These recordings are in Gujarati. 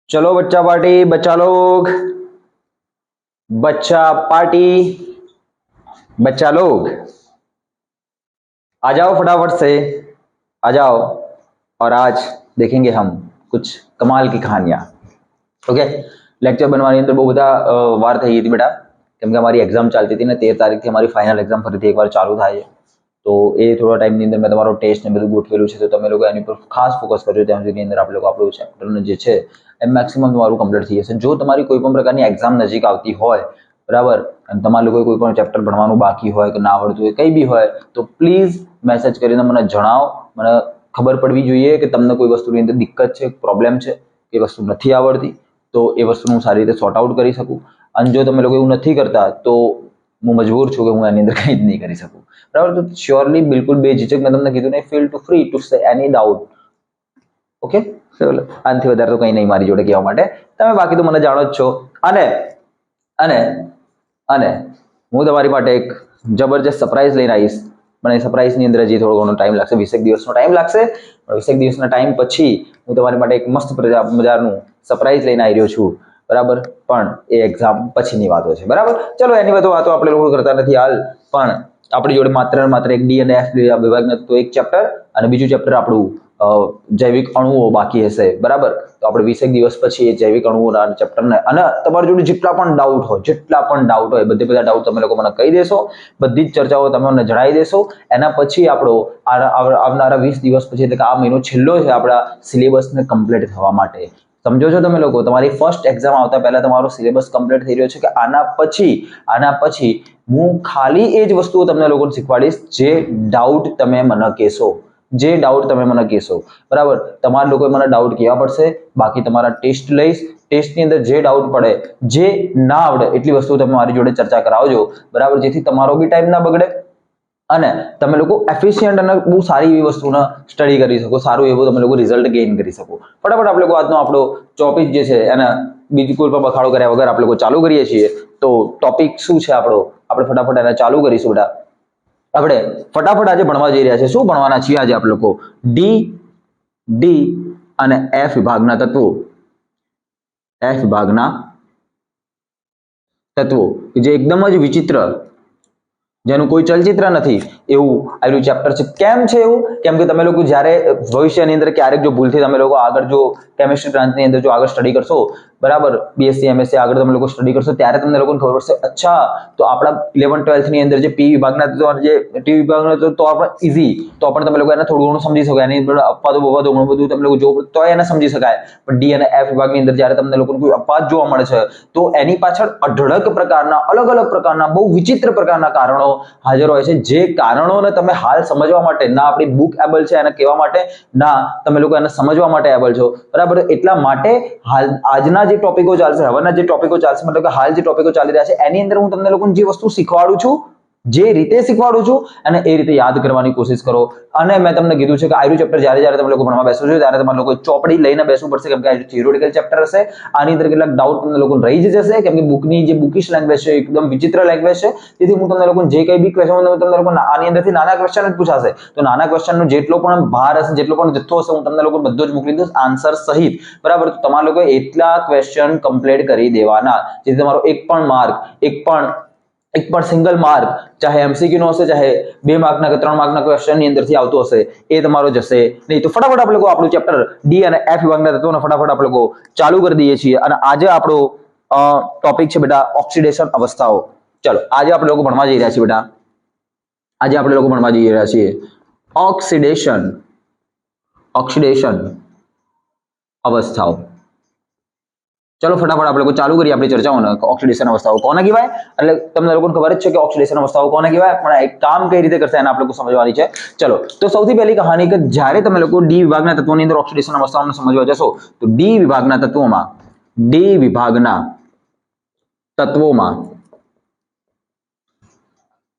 चलो बच्चा पार्टी, बच्चा लोग, बच्चा पार्टी, बच्चा लोग आ जाओ फटाफट से, आ जाओ। और आज देखेंगे हम कुछ कमाल की कहानियां। ओके, लेक्चर बनवानी अंदर बहुत बधा वार થઈ હતી બેટા, કેમ કે અમારી એક્ઝામ ચાલતી હતી ને 13 તારીખથી અમારી ફાઇનલ એક્ઝામ ફરીથી એકવાર ચાલુ થાય છે। તો એ થોડા ટાઈમની અંદર મેં તમારો ટેસ્ટ ને બધું ગોઠવેલું છે, તો તમે લોકો એની પર ખાસ ફોકસ કરજો। ત્યાં સુધીની અંદર આપણે લોકો આપણું ચેપ્ટરનું જે છે એ મેક્સિમમ તમારું કમ્પ્લીટ થઈ જશે। જો તમારી કોઈ પણ પ્રકારની એક્ઝામ નજીક આવતી હોય, બરાબર, અને તમારે લોકોએ કોઈ પણ ચેપ્ટર ભણવાનું બાકી હોય કે ના આવડતું હોય, કંઈ બી હોય, તો પ્લીઝ મેસેજ કરીને મને જણાવો। મને ખબર પડવી જોઈએ કે તમને કોઈ વસ્તુની અંદર દિક્કત છે, પ્રોબ્લેમ છે, કે વસ્તુ નથી આવડતી, તો એ વસ્તુનું હું સારી રીતે સોર્ટ આઉટ કરી શકું। અને જો તમે લોકો એવું નથી કરતા તો હું મજબૂર છું કે હું એની અંદર કંઈ જ નહીં કરી શકું, બરાબર। તો શ્યોરલી બિલકુલ બેઝિક મેં તમને કીધું ને, feel to free to say any doubt. Okay, ચલો, આનાથી વધારે તો કંઈ નહીં મારી જોડે કહેવા માટે, તમે બાકી તો મને જાણો જ છો। અને અને અને હું તમારી માટે એક જબરજસ્ત સરપ્રાઈઝ લઈને આવીશ, પણ એ સરપ્રાઈઝની અંદર હજી થોડો ઘણો ટાઈમ લાગશે, 20 દિવસનો ટાઈમ લાગશે। પણ 20 દિવસના ટાઈમ પછી હું તમારી માટે એક મસ્ત મજાનું સરપ્રાઈઝ લઈને આવી રહ્યો છું, બરાબર। પણ એ એક્ઝામ પછીની વાતો છે, બરાબર। ચલો, એની બધો વાતો આપણે લોકો કરતા નથી હાલ, પણ આપણી જોડે માત્ર એક ડી અને એફ વિભાગના તો એક ચેપ્ટર અને બીજું ચેપ્ટર આપણું જૈવિક અણુઓ બાકી હશે, બરાબર। તો આપણે 20 દિવસ પછી એ જૈવિક અણુઓના ચેપ્ટરને, અને તમારી જોડે જેટલા પણ ડાઉટ હોય બધા ડાઉટ તમે લોકો મને કહી દેશો, બધી જ ચર્ચાઓ તમે મને જણાવી દેશો। એના પછી આપણો આવનારા 20 દિવસ પછી, એટલે કે આ મહિનો છેલ્લો છે આપણા સિલેબસને કમ્પ્લીટ થવા માટે। સમજો છો તમે લોકો? તમારી ફર્સ્ટ એક્ઝામ આવતા પહેલા તમારો સિલેબસ કમ્પ્લીટ થઈ રહ્યો છે કે આના પછી હું ખાલી એ જ વસ્તુઓ તમને લોકોને શીખવાડીશ જે ડાઉટ તમે મને કહેશો, બરાબર। તમારા લોકોએ મને ડાઉટ કહેવા પડશે, બાકી તમારા ટેસ્ટ લઈશ, ટેસ્ટની અંદર જે ડાઉટ પડે, જે ના આવડે એટલી વસ્તુ તમે મારી જોડે ચર્ચા કરાવજો, બરાબર, જેથી તમારો બી ટાઈમ ના બગડે અને તમે લોકો એફિશિયન્ટ અને બહુ સારી એવી વસ્તુને સ્ટડી કરી શકો, સારું એવું તમે લોકો રિઝલ્ટ ગેઇન કરી શકો। ફટાફટ આપણે લોકો આજનો આપણો ટોપિક જે છે એને બીજી કોઈ પણ બખાડો કર્યા વગર આપણે લોકો ચાલુ કરીએ છીએ। તો ટોપિક શું છે આપણો, આપણે ફટાફટ એને ચાલુ કરીશું બેટા। આપણે ફટાફટ આજે ભણવા જઈ રહ્યા છે। શું ભણવાના છીએ આજે આપણે લોકો? ડી અને એફ વિભાગના તત્વો, જે એકદમ જ વિચિત્ર, જેનું કોઈ ચલચિત્ર નથી એવું આનું ચેપ્ટર છે। કેમ છે એવું? કેમ કે તમે લોકો જ્યારે ભવિષ્યની અંદર ક્યારેક જો ભૂલથી તમે લોકો આગળ જો કેમિસ્ટ્રી બ્રાન્ચની અંદર જો આગળ સ્ટડી કરશો, બરાબર, બીએસસી એમએસસી આગળ તમે લોકો સ્ટડી કરશો, ત્યારે તમને લોકોને ખબર પડશે, અચ્છા, તો આપણા 11 12th ની અંદર જે પી વિભાગના જે ટી વિભાગના તો આપણે ઈઝી, તો પણ તમે લોકો એને થોડું ઘણું સમજી શકો, એની અંદર અપવાદો બવાદો ઘણું બધું તમે લોકો જોવું તો એને સમજી શકાય। પણ ડી અને એફ વિભાગની અંદર જ્યારે તમને લોકોને કોઈ અપવાદ જોવા મળે છે, તો એની પાછળ અઢળક પ્રકારના, અલગ અલગ પ્રકારના, બહુ વિચિત્ર પ્રકારના કારણો હાજર હોય છે। જે કારણોને તમે હાલ સમજવા માટે ના આપણી બુક એબલ છે એને કહેવા માટે, ના તમે લોકો એને સમજવા માટે એબલ છો, બરાબર। એટલા માટે હાલ આજના જે ટોપિકો ચાલશે, હવેના જે ટોપિકો ચાલશે, મતલબ કે હાલ જે ટોપિકો ચાલી રહ્યા છે એની અંદર હું તમને લોકોને જે વસ્તુ શીખવાડું છું, જે રીતે શીખવાડું છું, અને એ રીતે યાદ કરવાની કોશિશ કરો। અને મેં તમને કીધું છે કે આયુ ચેપ્ટર જ્યારે તમે લોકો ભણવા બેસો છો ત્યારે તમારે લોકો ચોપડી લઈને બેસવું પડશે, કેમ કે આ થિયોરિટિકલ ચેપ્ટર હશે। આની અંદર કેટલાક ડાઉટ તમને લોકો રહી જ જશે, કેમ કે બુકની જે બુકિશ લેંગ્વેજ છે એકદમ વિચિત્ર લેંગ્વેજ છે, તેથી હું તમને લોકો જે કંઈ બી ક્વેશ્ચન તમને લોકો આની અંદરથી નાના ક્વેશ્ચન જ પૂછાશે, તો નાના ક્વેશ્ચનનો જેટલો પણ ભાર હશે, જેટલો પણ જથ્થો હશે, હું તમને લોકો બધો જ મોકલી દઈશ આન્સર સહિત, બરાબર। તો તમારા લોકો એટલા ક્વેશ્ચન કમ્પ્લીટ કરી દેવાના, જેથી તમારો એક પણ સિંગલ માર્ક, ચાહે એમસીક્યુ નો હશે, ચાહે 2 માર્કના કે 3 માર્કના ક્વેશ્ચન ની અંદરથી આવતો હશે, એ તમારો જશે નહીં। તો ફટાફટ આપણે લોકો આપણું ચેપ્ટર ડી અને એફ વિભાગના તત્વોને ફટાફટ આપણે લોકો ચાલુ કરી દઈએ છીએ। અને આજે આપણો ટોપિક છે બેટા ઓક્સિડેશન અવસ્થાઓ। ચલો, આજે આપણે લોકો ભણવા જઈ રહ્યા છીએ બેટા, ઓક્સિડેશન અવસ્થાઓ। ચલો ફટાફટ આપણે લોકો ચાલુ કરીએ આપણી ચર્ચાઓને। ઓક્સિડેશન અવસ્થાઓ કોને કહેવાય, એટલે તમને લોકોને ખબર જ છે કે ઓક્સિડેશન અવસ્થાઓ કોને કહેવાય, પણ એક કામ કઈ રીતે કરશે એને આપણે લોકો સમજવાની છે। ચલો, તો સૌથી પહેલી કહાની કે જ્યારે તમે લોકો ડી વિભાગના તત્વોની અંદર ઓક્સિડેશન અવસ્થાઓને સમજવા જશો, તો ડી વિભાગના તત્વોમાં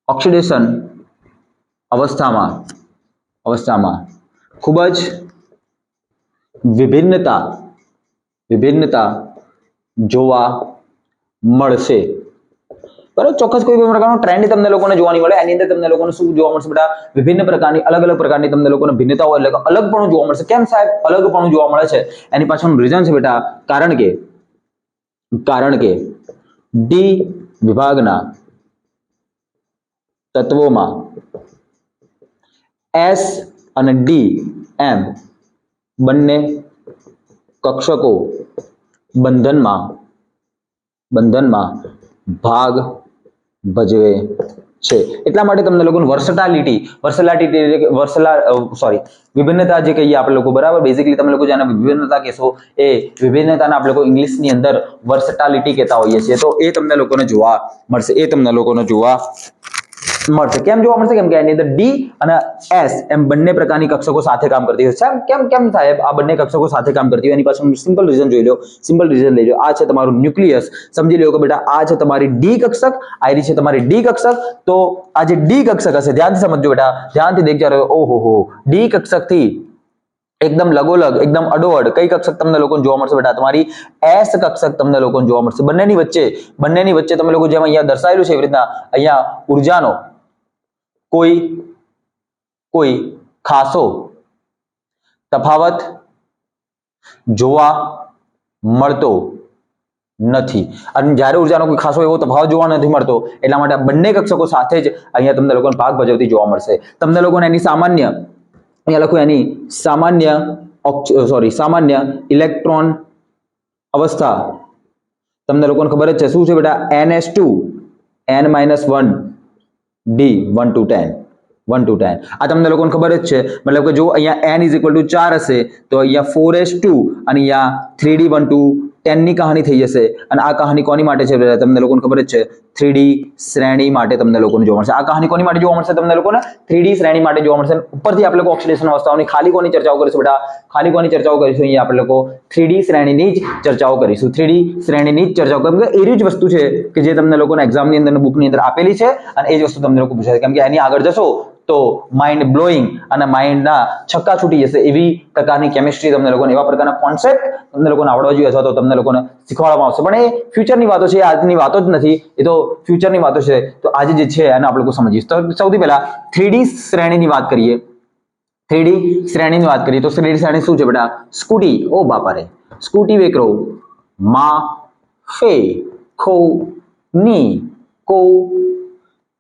ઓક્સિડેશન અવસ્થામાં ખૂબ જ વિભિન્નતા જોવા મળશે। બરાબર, ચોક્કસ કોઈ પણ પ્રકારનો ટ્રેન્ડ તમને લોકોને જોવા નહીં મળે. એની અંદર તમને લોકોને શું જોવા મળશે બેટા? વિભિન્ન પ્રકારની અલગ અલગ પ્રકારની તમને લોકોને ભિન્નતાઓ એટલે અલગપણું જોવા મળશે. કેમ સાહેબ અલગપણું જોવા મળે છે? એની પાછળનું રીઝન છે બેટા, કારણ કે ડી વિભાગના તત્વોમાં એસ અને ડી એમ બંને કક્ષકો બંધનમાં ભાગ ભજવે છે. એટલા માટે તમને લોકોને વિભિન્નતા જે કહીએ આપણે લોકો, બરાબર, બેઝિકલી તમે લોકો જેને વિભિન્નતા કહેશો એ વિભિન્નતાને આપણે લોકો ઇંગ્લિશની અંદર વર્સટાલિટી કહેતા હોઈએ છીએ. તો એ તમને લોકોને જોવા મળશે. કેમ જોવા મળશે? કેમ કે એની અંદર ડી અને એસ એમ બંને પ્રકારની કક્ષકો સાથે કામ કરતી હોય છે. કેમ સાહેબ આ બંને કક્ષકો સાથે કામ કરતી હોય? એની પાછળ સિમ્પલ રીઝન જોઈ લો. સિમ્પલ રીઝન લઈ લો. આ છે તમારું ન્યુક્લિયસ. સમજી લો કે બેટા આ છે તમારી ડી કક્ષક, આ છે તમારી ડી કક્ષક. તો આ જે ડી કક્ષક હશે, ધ્યાનથી સમજજો બેટા, ધ્યાનથી દેખજો. ઓહો, ડી કક્ષક થી એકદમ લગોલગ, એકદમ અડોઅડ કઈ કક્ષક તમને લોકોને જોવા મળશે બેટા? તમારી એસ કક્ષક તમને લોકોને જોવા મળશે. બંનેની વચ્ચે તમે લોકો જેમ અહીંયા દર્શાવેલું છે એવી રીતના અહીંયા ઉર્જાનો કોઈ ખાસો તફાવત જોવા મળતો નથી. અને જ્યારે ઉર્જાનો કોઈ ખાસો એવો તફાવત જોવા નથી મળતો, એટલા માટે બંને કક્ષકો સાથે જ અહીંયા તમને લોકોને ભાગ ભજવતી જોવા મળશે. તમને લોકોને એની સામાન્ય ઇલેક્ટ્રોન અવસ્થા તમને લોકોને ખબર જ છે. શું છે બેટા? NS2 N-1 D 1 to 10 આ તમને લોકોને ખબર જ છે. મતલબ કે જો અહીંયા n = 4 હશે તો અહીંયા 4s2 અને અહીંયા 3d1 to 10 ની કહાની થઈ જશે. અને આ કહાની કોની માટે છે તમને લોકોને ખબર જ છે? 3d શ્રેણી માટે તમને લોકોને જોવા મળશે. આ કહાની કોની માટે જોવા મળશે? તમને લોકોને 3d શ્રેણી માટે જોવા મળશે. ઉપરથી આપણે લોકો ઓક્સિડેશન અવસ્થાઓની ખાલી કોની ચર્ચાઓ કરીશું બેટા? અહીંયા આપણે લોકો 3d શ્રેણીની જ ચર્ચાઓ કરીશું. 3d શ્રેણીની જ ચર્ચાઓ, કેમ કે એવી જ વસ્તુ છે કે જે તમને લોકોને એક્ઝામની અંદર બુકની અંદર આપેલી છે અને એ જ વસ્તુ તમને લોકો પૂછાશે. કેમ કે એની આગળ જશો તો માઇન્ડ બ્લોઈંગ અને માઇન્ડના છક્કા છૂટી જશે એવી પ્રકારની કેમિસ્ટ્રી તમને લોકોને, એવા પ્રકારના કોન્સેપ્ટ તમને લોકોને આવડવા જોઈએ અથવા તો તમને લોકોને શીખવાડવામાં આવશે. પણ એ ફ્યુચરની વાતો છે, આજની વાતો જ નથી. એ તો ફ્યુચરની વાતો છે. તો આજે જે છે એને આપણે લોકો સમજીશું. તો સૌથી પહેલા 3D શ્રેણીની વાત કરીએ. 3D શ્રેણીની વાત કરીએ તો 3D શ્રેણી શું છે બેટા? સ્કૂટી, ઓ બાપા રે, સ્કૂટી વેકરો મા ફે ખો ની કો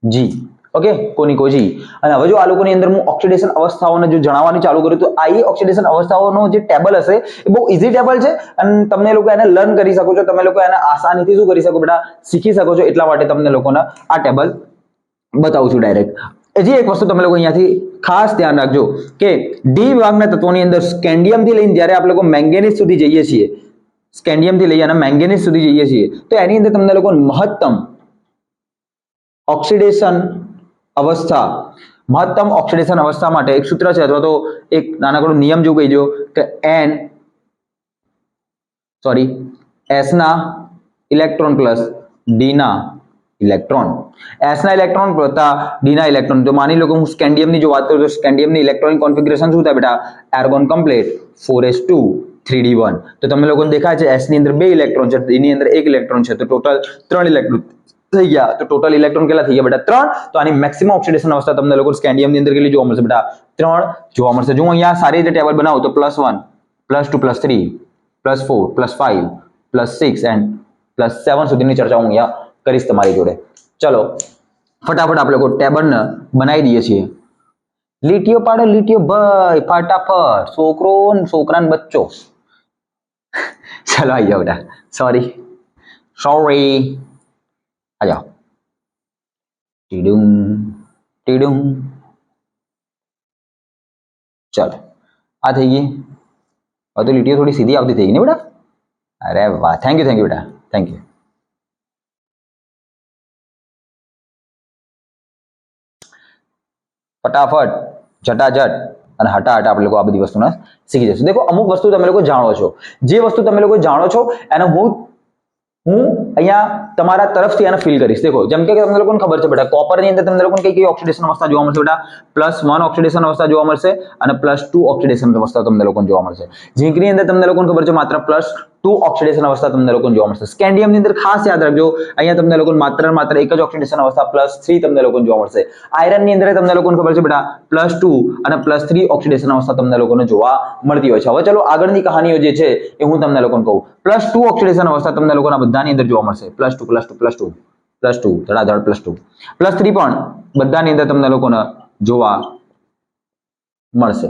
જી. ઓકે, કોની કોજી. અને હવે જો આ લોકોની અંદર હું ઓક્સિડેશન અવસ્થાઓને જો જણાવવાની ચાલુ કરું તો આ ઓક્સિડેશન અવસ્થાઓનો જે ટેબલ હશે એ બહુ ઈઝી ટેબલ છે અને તમે લોકો એને લર્ન કરી શકો છો. તમે લોકો એને આસાનીથી શું કરી શકો બેટા? શીખી શકો છો. એટલા માટે તમને લોકોને આ ટેબલ બતાવું છું ડાયરેક્ટ. હજી એક વસ્તુ તમે લોકો અહીંયાથી ખાસ ધ્યાન રાખજો કે ડી વિભાગના તત્વોની અંદર સ્કેન્ડિયમ થી લઈને જ્યારે આપણે લોકો મેંગેનીઝ સુધી જઈએ છીએ, સ્કેન્ડિયમ થી લઈ અને મેંગેનીઝ સુધી જઈએ છીએ, તો એની અંદર તમને લોકો મહત્તમ ઓક્સિડેશન અવસ્થા માટે એક સૂત્ર છે અથવા તો એક નાનકડો નિયમ જેવું કહી દો કે S ના ઇલેક્ટ્રોન પ્લસ D ના ઇલેક્ટ્રોન, S ના ઇલેક્ટ્રોન વત્તા D ના ઇલેક્ટ્રોન. તો માની લો કે હું સ્કેન્ડિયમની જો વાત કરું તો સ્કેન્ડિયમની ઇલેક્ટ્રોનિક કોન્ફિગરેશન શું થાય બેટા? Argon complete 4s2 3d1. તો તમે લોકોને દેખાય છે S ની અંદર 2 ઇલેક્ટ્રોન છે, D ની અંદર 1 ઇલેક્ટ્રોન છે, તો ટોટલ 3 ઇલેક્ટ્રોન થઈ ગયા. તો ટોટલ ઇલેક્ટ્રોન કેટલા થઈ ગયા બેટા? 3. તો આની મેક્સિમમ ઓક્સિડેશન અવસ્થા તમને લોકો સ્કેન્ડિયમની અંદર કેટલી જોવા મળશે બેટા? 3 જોવા મળશે. જો અહીંયા સારી રીતે ટેબલ બનાવો તો +1 +2 +3 +4 +5 +6 એન્ડ +7 સુધીની ચર્ચા હું અહીંયા કરીશ તમારી જોડે. ચલો ફટાફટ આપણે લોકો ટેબલને બનાવી દઈએ છીએ. લીટીઓ પાડો લીટીઓ ભાઈ ફટાફટ, છોકરાને બચ્ચો. ચલો આવી જાઓ બેટા. સોરી आ जाओ. टीडुम टीडुम. चलो आ થઈ ગઈ. હવે તો લીટીઓ થોડી સીધી આવતી થઈ ગઈ ને બેટા? અરે વાહ, થેન્ક યુ બેટા, થેન્ક યુ. ફટાફટ જટાજટ અને હટાહટ આપણે લોકો આ બધી વસ્તુને શીખી જશું. દેખો અમુક વસ્તુ તમે લોકો જાણો છો, જે વસ્તુ તમે લોકો જાણો છો એને હું અહીંયા તમારા તરફથી એને ફીલ કરીશ. દેખો જેમ કે તમને લોકોને ખબર છે બેટા કોપરની અંદર તમને લોકોને કઈ ઓક્સિડેશન અવસ્થા જોવા મળશે બેટા? +1 ઓક્સિડેશન અવસ્થા જોવા મળશે અને +2 ઓક્સિડેશન અવસ્થા તમને લોકોને જોવા મળશે. ઝીંકની અંદર તમને લોકોને ખબર છે માત્ર +2 2 ઓક્સિડેશન અવસ્થા તમને લોકોને જોવા મળશે. સ્કેન્ડિયમની અંદર ખાસ યાદ રાખજો, અહીંયા તમને લોકોને માત્ર એક જ ઓક્સિડેશન અવસ્થા +3 તમને લોકોને જોવા મળશે. આયરનની અંદર તમને લોકોને ખબર છે બેટા +2 અને +3 ઓક્સિડેશન અવસ્થા તમને લોકોને જોવા મળતી હોય છે. હવે ચલો આગળની કહાનીઓ જે છે એ હું તમને લોકોને કહું. +2 ઓક્સિડેશન અવસ્થા તમને લોકોના બધાની અંદર જોવા મળશે. +2 ધડાધડ +2 +3 પણ બધાની અંદર તમને લોકોને જોવા મળશે.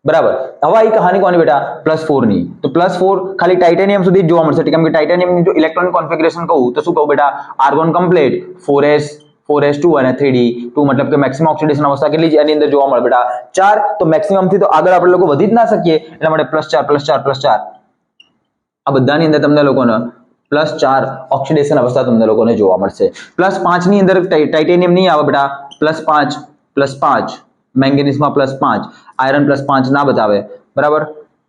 બરાબર. હવે આ કહાની કોની બેટા +4 ની. તો +4 ખાલી ટાઇટેનિયમ સુધી જોવા મળશે, કેમ કે ટાઇટેનિયમની જો ઇલેક્ટ્રોનિક કોન્ફિગરેશન કહું તો શું કહું બેટા આર્ગોન કમ્પ્લીટ 4s2 અને 3d2 મતલબ કે મેક્સિમમ ઓક્સિડેશન અવસ્થા કેટલી છે એની અંદર જોવા મળે બેટા 4. તો મેક્સિમમ થી તો આગળ આપણે લોકો વધી જ ના શકીએ, એટલા માટે +4 આ બધાની અંદર તમને લોકોને +4 ઓક્સિડેશન અવસ્થા તમને લોકોને જોવા મળશે. +5 ની અંદર ટાઇટેનિયમ નહીં આવે બેટા, +5 મેંગેનીઝમાં +5, આયરન +5 ના બતાવે. બરાબર,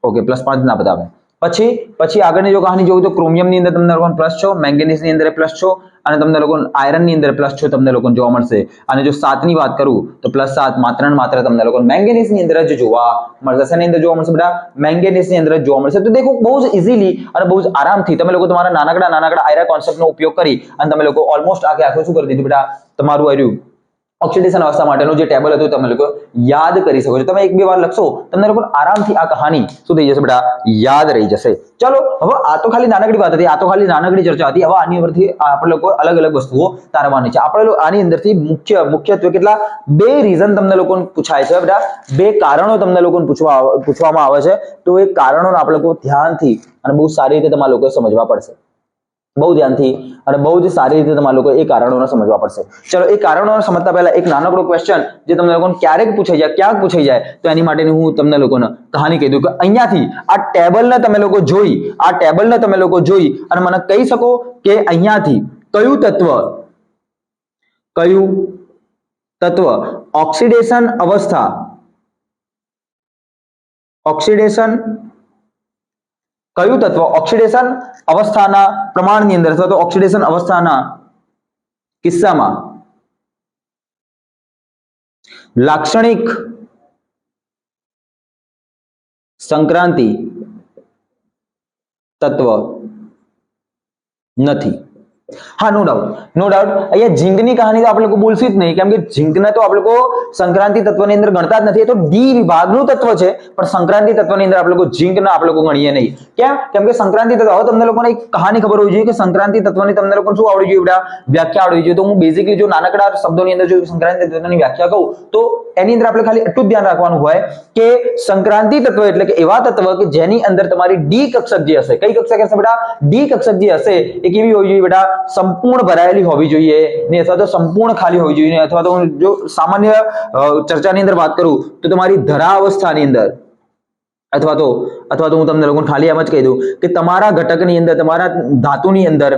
ઓકે +5 ના બતાવે. પછી આગળની જો કહાની જોઉં તો ક્રોમિયમની અંદર તમને લોકોને +6, મેંગેનીઝની અંદર +6 અને તમને લોકોને આયરનની અંદર +6 તમને લોકોને જોવા મળશે. અને જો 7 ની વાત કરું તો +7 માત્ર ને માત્ર તમને લોકોને મેંગેનીઝની અંદર જ જોવા મળશે. શેની અંદર જોવા મળશે બેટા મેંગેનીઝની અંદર જ જોવા મળશે. તો દેખો બહુ જ ઇઝીલી અને બહુ જ આરામથી તમે લોકો તમારા નાનકડા આયરા કોન્સેપ્ટનો ઉપયોગ કરી અને તમે લોકો ઓલમોસ્ટ આખું શું કરી દીધું બેટા તમારું આવ્યું ઓક્સિડેશન અવસ્થા માટેનું જે ટેબલ હતું તમે લોકો યાદ કરી શકો છો. તમે એક બે વાર લખશો તમને લોકો આરામથી આ કહાની શું થઈ જશે બેટા યાદ રહી જશે. ચલો હવે આ તો ખાલી નાનકડી વાત હતી, આ તો ખાલી નાનકડી ચર્ચા હતી. હવે આની અંદરથી આપણે લોકો અલગ અલગ વસ્તુઓ તારવાની છે. આપણે આની અંદરથી મુખ્યત્વે કેટલા 2 રીઝન તમને લોકોને પૂછાય છે બેટા, 2 કારણો તમને લોકોને પૂછવામાં આવે છે. તો એ કારણોને આપણે લોકો ધ્યાનથી અને બહુ સારી રીતે તમારા લોકોએ સમજવા પડશે. બહુ ધ્યાનથી અને બહુ જ સારી રીતે તમારા લોકો એ કારણોને સમજવા પડશે. ચલો એ કારણોને સમજતા પહેલા એક નાનકડો ક્વેશ્ચન જે તમને લોકોને ક્યારેક પૂછાઈ જાય, ક્યાંક પૂછાઈ જાય, તો એની માટેની હું તમને લોકોને કહાની કહી દઉં કે અહીંયાથી આ ટેબલને તમે લોકો જોઈ અને મને કહી શકો કે અહીંયાથી કયું તત્વ ઓક્સિડેશન અવસ્થાના પ્રમાણની અંદર અથવા તો ઓક્સિડેશન અવસ્થાના કિસ્સામાં લાક્ષણિક સંક્રાંતિ તત્વ નથી. હા, નો ડાઉટ અહીંયા ઝીંકની કહાની તો આપણે લોકો બોલશું જ નહીં, કેમ કે ઝીંકને તો આપણે લોકો સંક્રાંતિ તત્વની અંદર ગણતા જ નથી. એ તો ડી વિભાગનું તત્વ છે, પણ સંક્રાંતિ તત્વની અંદર આપણે લોકો ઝીંકને આપણે લોકો ગણીએ નહીં. કેમ કે સંક્રાંતિ તત્વ, હવે તમને લોકોને એક કહાની ખબર હોવી જોઈએ કે સંક્રાંતિ તત્વની તમને લોકોને શું આવડવી જોઈએ બેટા વ્યાખ્યા આવડવી જોઈએ. તો હું બેઝિકલી જો નાનકડા શબ્દોની અંદર જો સંક્રાંતિ તત્વની વ્યાખ્યા કહું તો એની અંદર આપણે ખાલી એટલું જ ધ્યાન રાખવાનું હોય કે સંક્રાંતિ તત્વ એટલે કે એવા તત્વ કે જેની અંદર તમારી ડી કક્ષક જે હશે, કઈ કક્ષક હશે બેટા ડી કક્ષક જે હશે એ કેવી હોવી જોઈએ બેટા સંપૂર્ણ ભરાયેલી હોવી જોઈએ ને, અથવા તો સંપૂર્ણ ખાલી હોવી જોઈએ, અથવા તો જો સામાન્ય ચર્ચાની અંદર વાત કરું તો તમારી ધરા અવસ્થાની અંદર અથવા તો હું તમને લોકોને ખાલી એમ જ કહી દઉં કે તમારા ઘટકની અંદર તમારા ધાતુની અંદર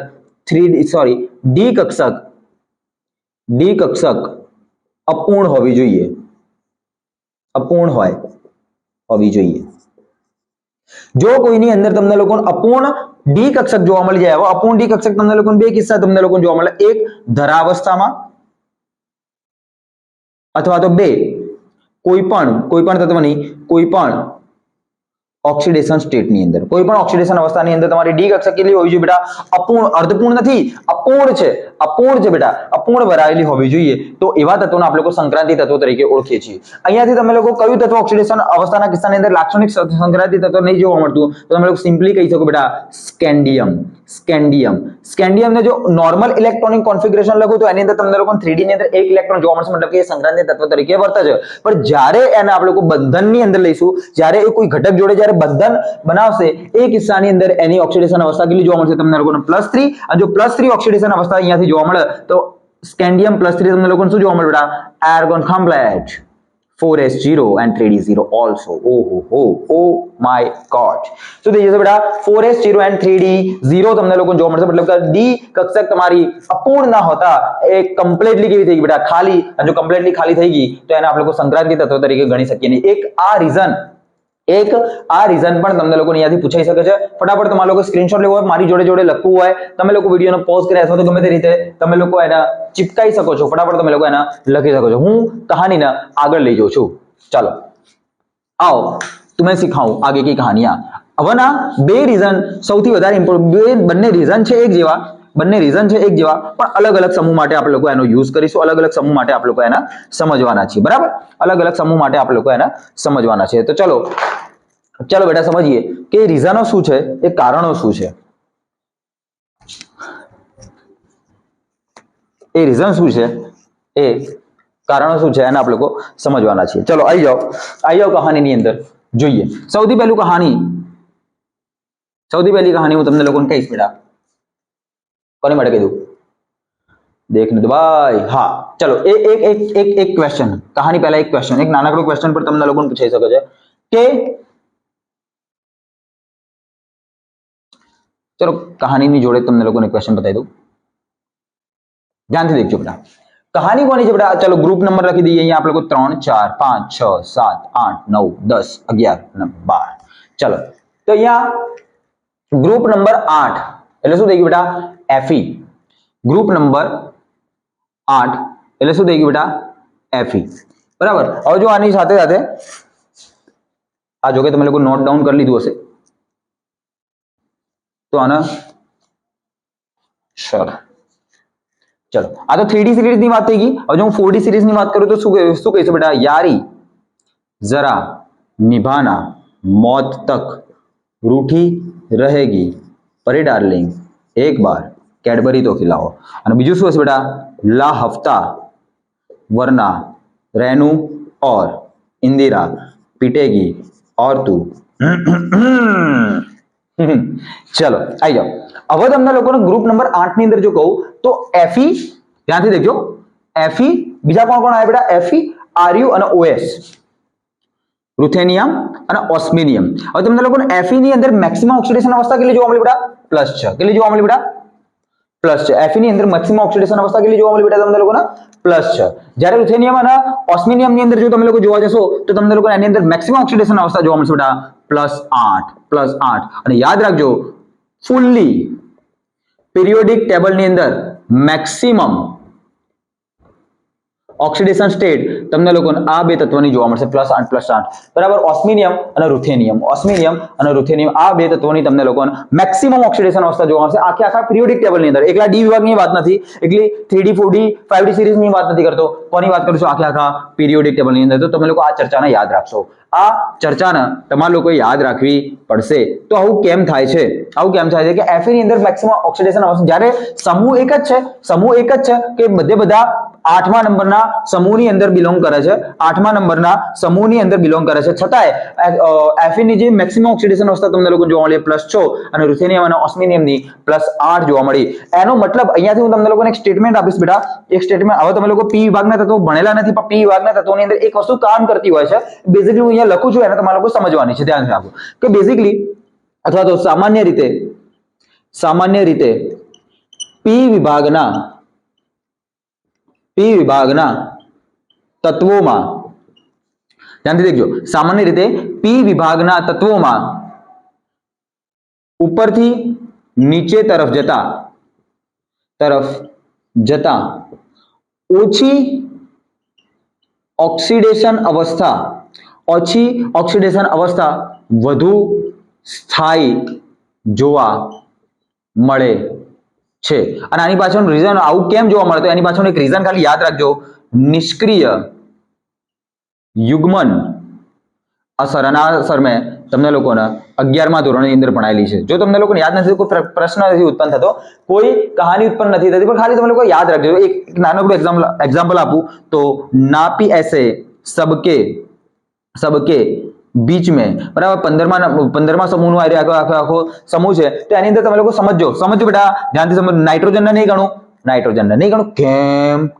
ડી કક્ષક અપૂર્ણ હોવી જોઈએ, જો કોઈની અંદર તમને લોકોને અપૂર્ણ ડી કક્ષક જોવા મળી જાય. હવે અપૂર્ણ ડી કક્ષક તમને લોકોને 2 કિસ્સા તમને લોકોને જોવા મળે, એક ધરાવસ્થામાં અથવા તો 2 કોઈ પણ તત્વની કોઈ પણ ઓક્સિડેશન સ્ટેટની અંદર, કોઈ પણ ઓક્સિડેશન અવસ્થાની અંદર તમારી ડી કક્ષક કેટલી હોવી જોઈએ બેટા અપૂર્ણ, અર્ધપૂર્ણ નથી, અપૂર્ણ છે બેટા, અપૂર્ણ ભરાયેલી હોવી જોઈએ. તો એવા તત્વોને આપણે લોકો સંક્રાંતિ તત્વો તરીકે ઓળખીએ છીએ. અહીંયાથી તમે લોકો કયું તત્વ ઓક્સિડેશન અવસ્થાના કિસ્સાની અંદર લાક્ષણિક સંક્રાંતિ તત્વ નહીં જોવા મળતું તો તમે લોકો સિમ્પલી કહી શકો બેટા સ્કેન્ડિયમને જો નોર્મલ ઇલેક્ટ્રોનિક કોન્ફિગરેશન લખું તો એની અંદર તમને લોકો 3D ની અંદર 1 ઇલેક્ટ્રોન જોવા મળશે, મતલબ કે એ સંક્રાંતિ તત્વ તરીકે વર્તે છે. પણ જ્યારે એને આપણે લોકો બંધનની અંદર લઈશું, જ્યારે એ કોઈ ઘટક જોડે જ્યારે બંધન બનાવશે એ કિસ્સાની અંદર એની ઓક્સિડેશન અવસ્થા કેટલી જોવા મળશે તમને લોકોને +3. અને જો +3 ઓક્સિડેશન અવસ્થા અહીંયાથી જોવા મળે તો સ્કેન્ડિયમ +3 તમને લોકોને શું જોવા મળે બેટા argon complete 4s0 and 3d0 also. Oh my god. So થઈ જશે બેટા 4s0 and 3d0 તમને લોકોને જોવા મળશે, મતલબ કે ડી કક્ષક તમારી અપૂર્ણ ના હોતા એ કમ્પ્લીટલી કેવી થઈ ગઈ બેટા ખાલી, અને જો કમ્પ્લીટલી ખાલી થઈ ગઈ તો એને આપણે લોકો સંક્રાંતિ તત્વ તરીકે ગણી શકીએ નહીં. એક આ રીઝન પણ તમને લોકો અહીંયાથી પૂછાઈ શકે છે. ફટાફટ તમારે લોકો સ્ક્રીનશોટ લેવો હોય, મારી જોડે લખવું હોય, તમે લોકો વિડીયોનો પોઝ કરી અથવા તો ગમે તે રીતે તમે લોકો એને ચિપકાઈ શકો છો, ફટાફટ તમે લોકો એના લખી શકો છો. હું કહાનીને આગળ લઈ જાઉં છું. ચાલો आओ तुम्हें सिखाऊं आगे की कहानियां. હવેના બે રીઝન સૌથી વધારે ઇમ્પોર્ટન્ટ, બંને રીઝન છે એક જેવા, બંને રીઝન છે એક જેવા, પણ અલગ અલગ સમૂહ માટે આપણે લોકો એનો યુઝ કરીશું, અલગ અલગ સમૂહ માટે આપણે લોકો એના સમજવાના છીએ, બરાબર? અલગ અલગ સમૂહ માટે આપણે લોકો એના સમજવાના છે. તો ચલો ચલો બેટા સમજીએ કે રીઝનો શું છે, એ કારણો શું છે, એ રીઝન શું છે, એ કારણો શું છે, એને આપણે લોકો સમજવાના છીએ. ચલો આવી જાઓ કહાનીની અંદર જોઈએ. સૌથી પહેલી કહાની હું તમને લોકોને કહીશ બેટા. કોની માટે કીધું? દેખ ને ભાઈ. હા ચલો એક ક્વેશ્ચન, કહાની પહેલા એક ક્વેશ્ચન, એક નાનકડો ક્વેશ્ચન પર તમને લોકોને પૂછાઈ શકે છે કે ચલો કહાનીની જોડે તમને લોકોને ક્વેશ્ચન બતાવી દઉં, ધ્યાનથી દેખજો બેટા. કહાની કોની છે બેટા? ચલો ગ્રુપ નંબર લખી દઈએ અહીંયા આપણે લોકો 3 4 5 6 7 8 9 10 11 અને 12. ચલો તો અહીંયા ગ્રુપ નંબર 8 એટલે શું થઈ ગયું બેટા? FE. ગ્રુપ નંબર 8 એટલે શું થઈ ગયું બેટા? FE. બરાબર. હવે જો આની સાથે સાથે આ જો કે તમે લોકો નોટ ડાઉન કરી લીધું હશે તો આના સર चलो आ तो 3D सीरीज ની વાત થઈ ગઈ. હવે જો હું 4D सीरीज ની વાત करूं तो શું કહીશું બેટા? यारी जरा निभाना मौत तक रूठी रहेगी परी डार्लिंग एक बार कैडबरी तो खिलाओ. અને બીજું શું હશે બેટા? ला हफ्ता वरना रेनू और इंदिरा पीटेगी और तू चलो आई जाओ. હવે તમને લોકોને ગ્રુપ નંબર 8 ની અંદર જો કહું તો FE, ધ્યાનથી દેખજો, FE બીજા કોણ કોણ આવે બેટા? FE, RU અને OS, રૂથેનિયમ અને ઓસ્મિનિયમ. હવે તમને લોકોને FE ની અંદર મેક્સિમમ ઓક્સિડેશન અવસ્થા કેટલી જોવા મળી બેટા? +6. કેટલી જોવા મળી બેટા? +6. FE ની અંદર મેક્સિમમ ઓક્સિડેશન અવસ્થા કેટલી જોવા મળી બેટા તમને લોકોને? +6. જ્યારે રૂથેનિયમ અને ઓસ્મિનિયમ ની અંદર જો તમે લોકો જોવા જશો તો તમને લોકોને એની અંદર મેક્સિમમ ઓક્સિડેશન અવસ્થા જોવા મળશે બેટા +8. અને યાદ રાખજો ફુલ્લી પીરિયોડિક ટેબલ ની અંદર મેક્સિમમ ઓક્સિડેશન સ્ટેટ તમને લોકોને આ બે તત્વોની જોવા મળશે +8 બરાબર. ઓસ્મિનિયમ અને રૂથેનિયમ આ બે તત્વોની તમને લોકોને મેક્સિમમ ઓક્સિડેશન અવસ્થા જોવા મળશે આખા પીરિયોડિક ટેબલ ની અંદર. એકલા ડી વિભાગની વાત નથી, એકલી 3D 4D 5D સિરીઝ ની વાત નથી કરતો, કોની વાત કરું છું? આખા પીરિયોડિક ટેબલ ની અંદર. તો તમે લોકો આ ચર્ચાને યાદ રાખશો, આ ચર્ચાને તમારે લોકો યાદ રાખવી પડશે. તો આવું કેમ થાય છે? કે FE ની અંદર મેક્સિમમ ઓક્સિડેશન અવસ્થા, જ્યારે સમૂહ એક જ છે કે બધા 8મા નંબરના સમૂહની અંદર બિલોંગ કરે છે, 8મા નંબરના સમૂહની અંદર બિલોંગ કરે છે, છતાંય FE ની જે મેક્સિમમ ઓક્સિડેશન અવસ્થા તમને લોકો જોવા મળી +6 અને રૂથેનિયમ અને ઓસ્મિનિયમ ની +8 જોવા મળી. એનો મતલબ અહીંયાથી હું તમને લોકોને એક સ્ટેટમેન્ટ આપીશ બેટા, એક સ્ટેટમેન્ટ. હવે તમે લોકો P વિભાગના તત્વો ભણેલા નથી, પણ P વિભાગના તત્વોની અંદર એક વસ્તુ કામ કરતી હોય છે. બેઝિકલી હું અહીંયા લખું છું, એને તમારે લોકો સમજવાની છે. ધ્યાન રાખો કે બેઝિકલી અથવા તો સામાન્ય રીતે P વિભાગના તત્વોમાં, ધ્યાનથી દેખજો, સામાન્ય રીતે P વિભાગના તત્વોમાં ઉપરથી નીચે તરફ જતા ઓછી ઓક્સિડેશન અવસ્થા વધુ સ્થાયી જોવા મળે છે. અને આની પાછળનું રીઝન આવું કેમ જોવા મળે? તો એની પાછળનું એક રીઝન ખાલી યાદ રાખજો, નિષ્ક્રિય યુગ્મન અસર. અને આ અસર મેં તમને લોકોને 11મા ધોરણની અંદર ભણાયેલી છે. જો તમને લોકોને યાદ નથી, કોઈ પ્રશ્ન નથી ઉત્પન્ન થતો, કોઈ કહાની ઉત્પન્ન નથી થતી, પણ ખાલી તમે લોકો યાદ રાખજો. એક નાનકડું એક્ઝામ્પલ આપું તો નાપી ऐसे सबके बीच में, બરાબર. 15મા સમૂહનો આખો સમૂહ છે, તો એની અંદર તમે લોકો સમજો બેટા, ધ્યાનથી સમજો. નાઇટ્રોજનને નહીં ગણો,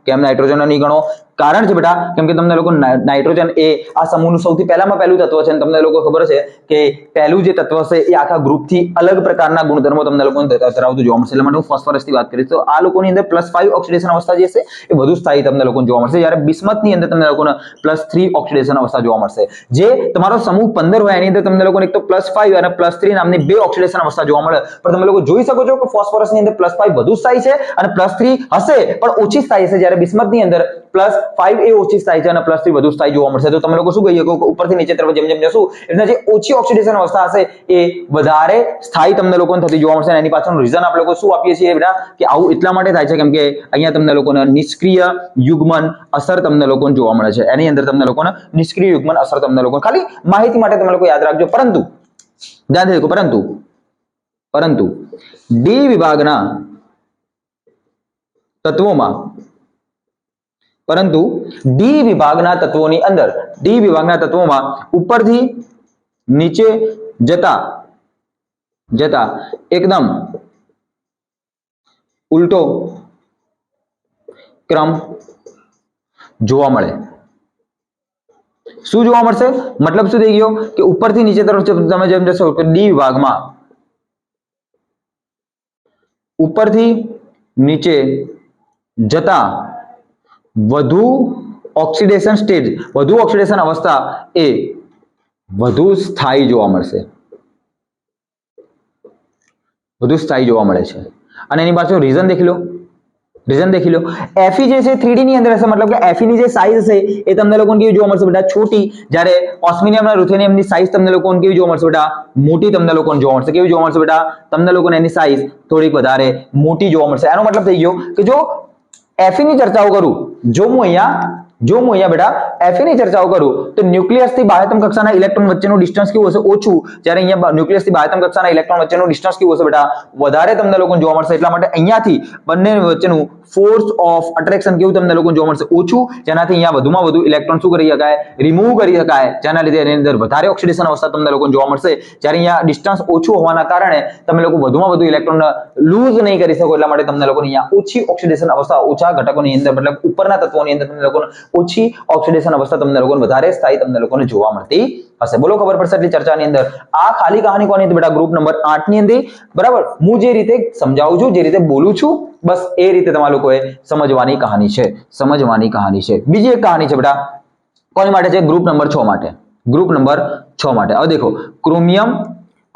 કેમ નાઇટ્રોજનને નહીં ગણો? કારણ છે બેટા, કેમ કે તમને લોકો નાઇટ્રોજન એ આ સમૂહનું સૌથી પહેલું તત્વ છે. અને તમને લોકો ખબર છે કે પહેલું જે તત્વ છે એ આખા ગ્રુપથી અલગ પ્રકારના ગુણધર્મો તમને લોકોને ધરાવતું જોવા મળશે. એટલે માટે હું ફોસ્ફરસની વાત કરીશ. તો આ લોકોની અંદર +5 ઓક્સિડેશન અવસ્થા જે છે એ વધુ સ્થાયી તમને લોકોને જોવા મળશે, જ્યારે બિસ્મથની અંદર તમને લોકોને +3 ઓક્સિડેશન અવસ્થા જોવા મળશે. જે તમારો સમૂહ 15 હોય એની અંદર તમને લોકોને એક તો +5 અને +3 નામની 2 ઓક્સિડેશન અવસ્થા જોવા મળે. પણ તમે લોકો જોઈ શકો છો કે ફોસ્ફરસની અંદર +5 વધુ સ્થાયી છે અને +3 હશે પણ ઓછી સ્થાયી છે, જ્યારે બિસ્મથની અંદર +5 એ ઓછી સ્થાયી છે અને +3 વધુ સ્થાયી જોવા મળશે. તો તમે લોકો શું કહી શકો કે ઉપરથી નીચે તરફ જેમ જેમ જશું એટલે જે ઓછી ઓક્સિડેશન અવસ્થા હશે એ વધારે સ્થાયી તમને લોકોને થતી જોવા મળશે. અને એની પાછળનું રીઝન આપણે લોકો શું આપીએ છીએ બેટા કે આવું એટલા માટે થાય છે કેમ કે અહીંયા તમને લોકોને નિષ્ક્રિય યુગ્મન અસર તમને લોકોને જોવા મળે છે. એની અંદર તમને લોકોને નિષ્ક્રિય યુગ્મન અસર તમને લોકો ખાલી માહિતી માટે તમે લોકો યાદ રાખજો. પરંતુ ધ્યાનથી દેખો પરંતુ ડી વિભાગના તત્વોમાં ડી વિભાગના તત્વોમાં ઉપરથી નીચે જતા એકદમ ઉલટો ક્રમ જોવા મળે. શું જોવા મળશે? મતલબ શું થઈ ગયો કે ઉપરથી નીચે તરફ તમે જેમ જશો કે ડી વિભાગમાં ઉપરથી નીચે જતા વધુ ઓક્સિડેશન અવસ્થા એ વધુ સ્થાયી જોવા મળે છે. અને એની પાછળ રીઝન દેખી લો. Fe જે છે 3D ની અંદર હશે, મતલબ કે Fe ની જે સાઈઝ છે એ તમને લોકોને કેવી જોવા મળશે બેટા? છોટી. જ્યારે ઓસ્મિનિયમ અને રુથેનિયમ ની સાઈઝ તમને લોકોને કેવી જોવા મળશે બેટા? મોટી તમને લોકોને જોવા મળશે. કેવી જોવા મળશે બેટા? તમને લોકોને એની સાઈઝ થોડીક વધારે મોટી જોવા મળશે. એનો મતલબ થઈ ગયો કે જો Fe ની ચર્ચાઓ કરું, જો હું અહીંયા બેટા Fe ની ચર્ચાઓ કરું તો ન્યુક્લિયસ થી બાહ્યતમ કક્ષાના ઇલેક્ટ્રોન વચ્ચેનું ડિસ્ટન્સ કેવું હશે? ઓછું. જ્યારે અહીંયા ન્યુક્લિયસ થી બાહ્યતમ કક્ષાના ઇલેક્ટ્રોન વચ્ચેનું ડિસ્ટન્સ કેવું હશે બેટા? વધારે તમને લોકોને જોવા મળશે. એટલા માટે અહીંયાથી બંને વચ્ચેનું ફોર્સ ઓફ અટ્રેક્શન કેવું તમને લોકોને જોવા મળશે? ઓછું. જેનાથી અહીંયા વધુમાં વધુ ઇલેક્ટ્રોન શું કરી શકાય? રિમૂવ કરી શકાય. જેના લીધે એની અંદર વધારે ઓક્સિડેશન અવસ્થા તમને લોકોને જોવા મળશે. જ્યારે અહીંયા ડિસ્ટન્સ ઓછું હોવાના કારણે તમે લોકો વધુમાં વધુ ઇલેક્ટ્રોન લૂઝ નહીં કરી શકો. એટલા માટે તમને લોકોને અહીંયા ઓછી ઓક્સિડેશન અવસ્થા ઓછા ઘટકોની અંદર મતલબ ઉપરના તત્વોની અંદર તમને લોકોને ઓછી ઓક્સિડેશન અવસ્થા તમને લોકોને વધારે સ્થાયી તમને લોકોને જોવા મળતી હશે. બોલો ખબર પડશે એટલી ચર્ચાની અંદર. આ ખાલી કહાની કોની હતી બેટા? ગ્રુપ નંબર 8 ની હતી. બરાબર. હું જે રીતે સમજાવું છું, જે રીતે બોલું છું, બસ એ રીતે તમારા લોકોએ સમજવાની કહાની છે. બીજી એક કહાની છે બેટા, કોની માટે છે? ગ્રુપ નંબર 6 માટે. હવે દેખો,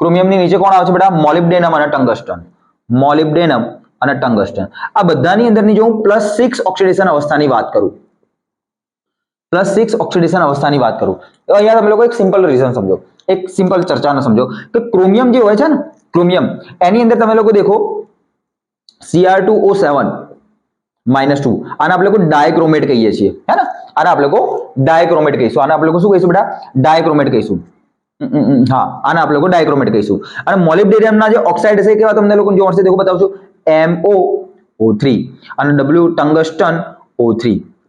ક્રોમિયમની નીચે કોણ આવે છે બેટા? મોલિબ્ડેનમ અને ટંગસ્ટન. આ બધાની અંદરની જો હું +6 ઓક્સિડેશન અવસ્થાની વાત કરું, તો અહીંયા તમે લોકો એક સિમ્પલ રીઝન સમજો, એક સિમ્પલ ચર્ચાને સમજો કે ક્રોમિયમ જે હોય છે ને, ક્રોમિયમ એની અંદર તમે લોકો દેખો Cr2O7 -2, આને આપણે લોકો ડાયક્રોમેટ કહીએ છીએ, હે ને? આને આપણે લોકો ડાયક્રોમેટ કહીશું. આને આપણે લોકો શું કહીશું બેટા? ડાયક્રોમેટ કહીશું. હા, આને આપણે લોકો ડાયક્રોમેટ કહીશું. અને મોલિબ્ડેનમના જે ઓક્સાઇડ છે કેવા તમને લોકો જોવા મળશે? દેખો બતાવું છું. MoO3 અને ટંગસ્ટન O3.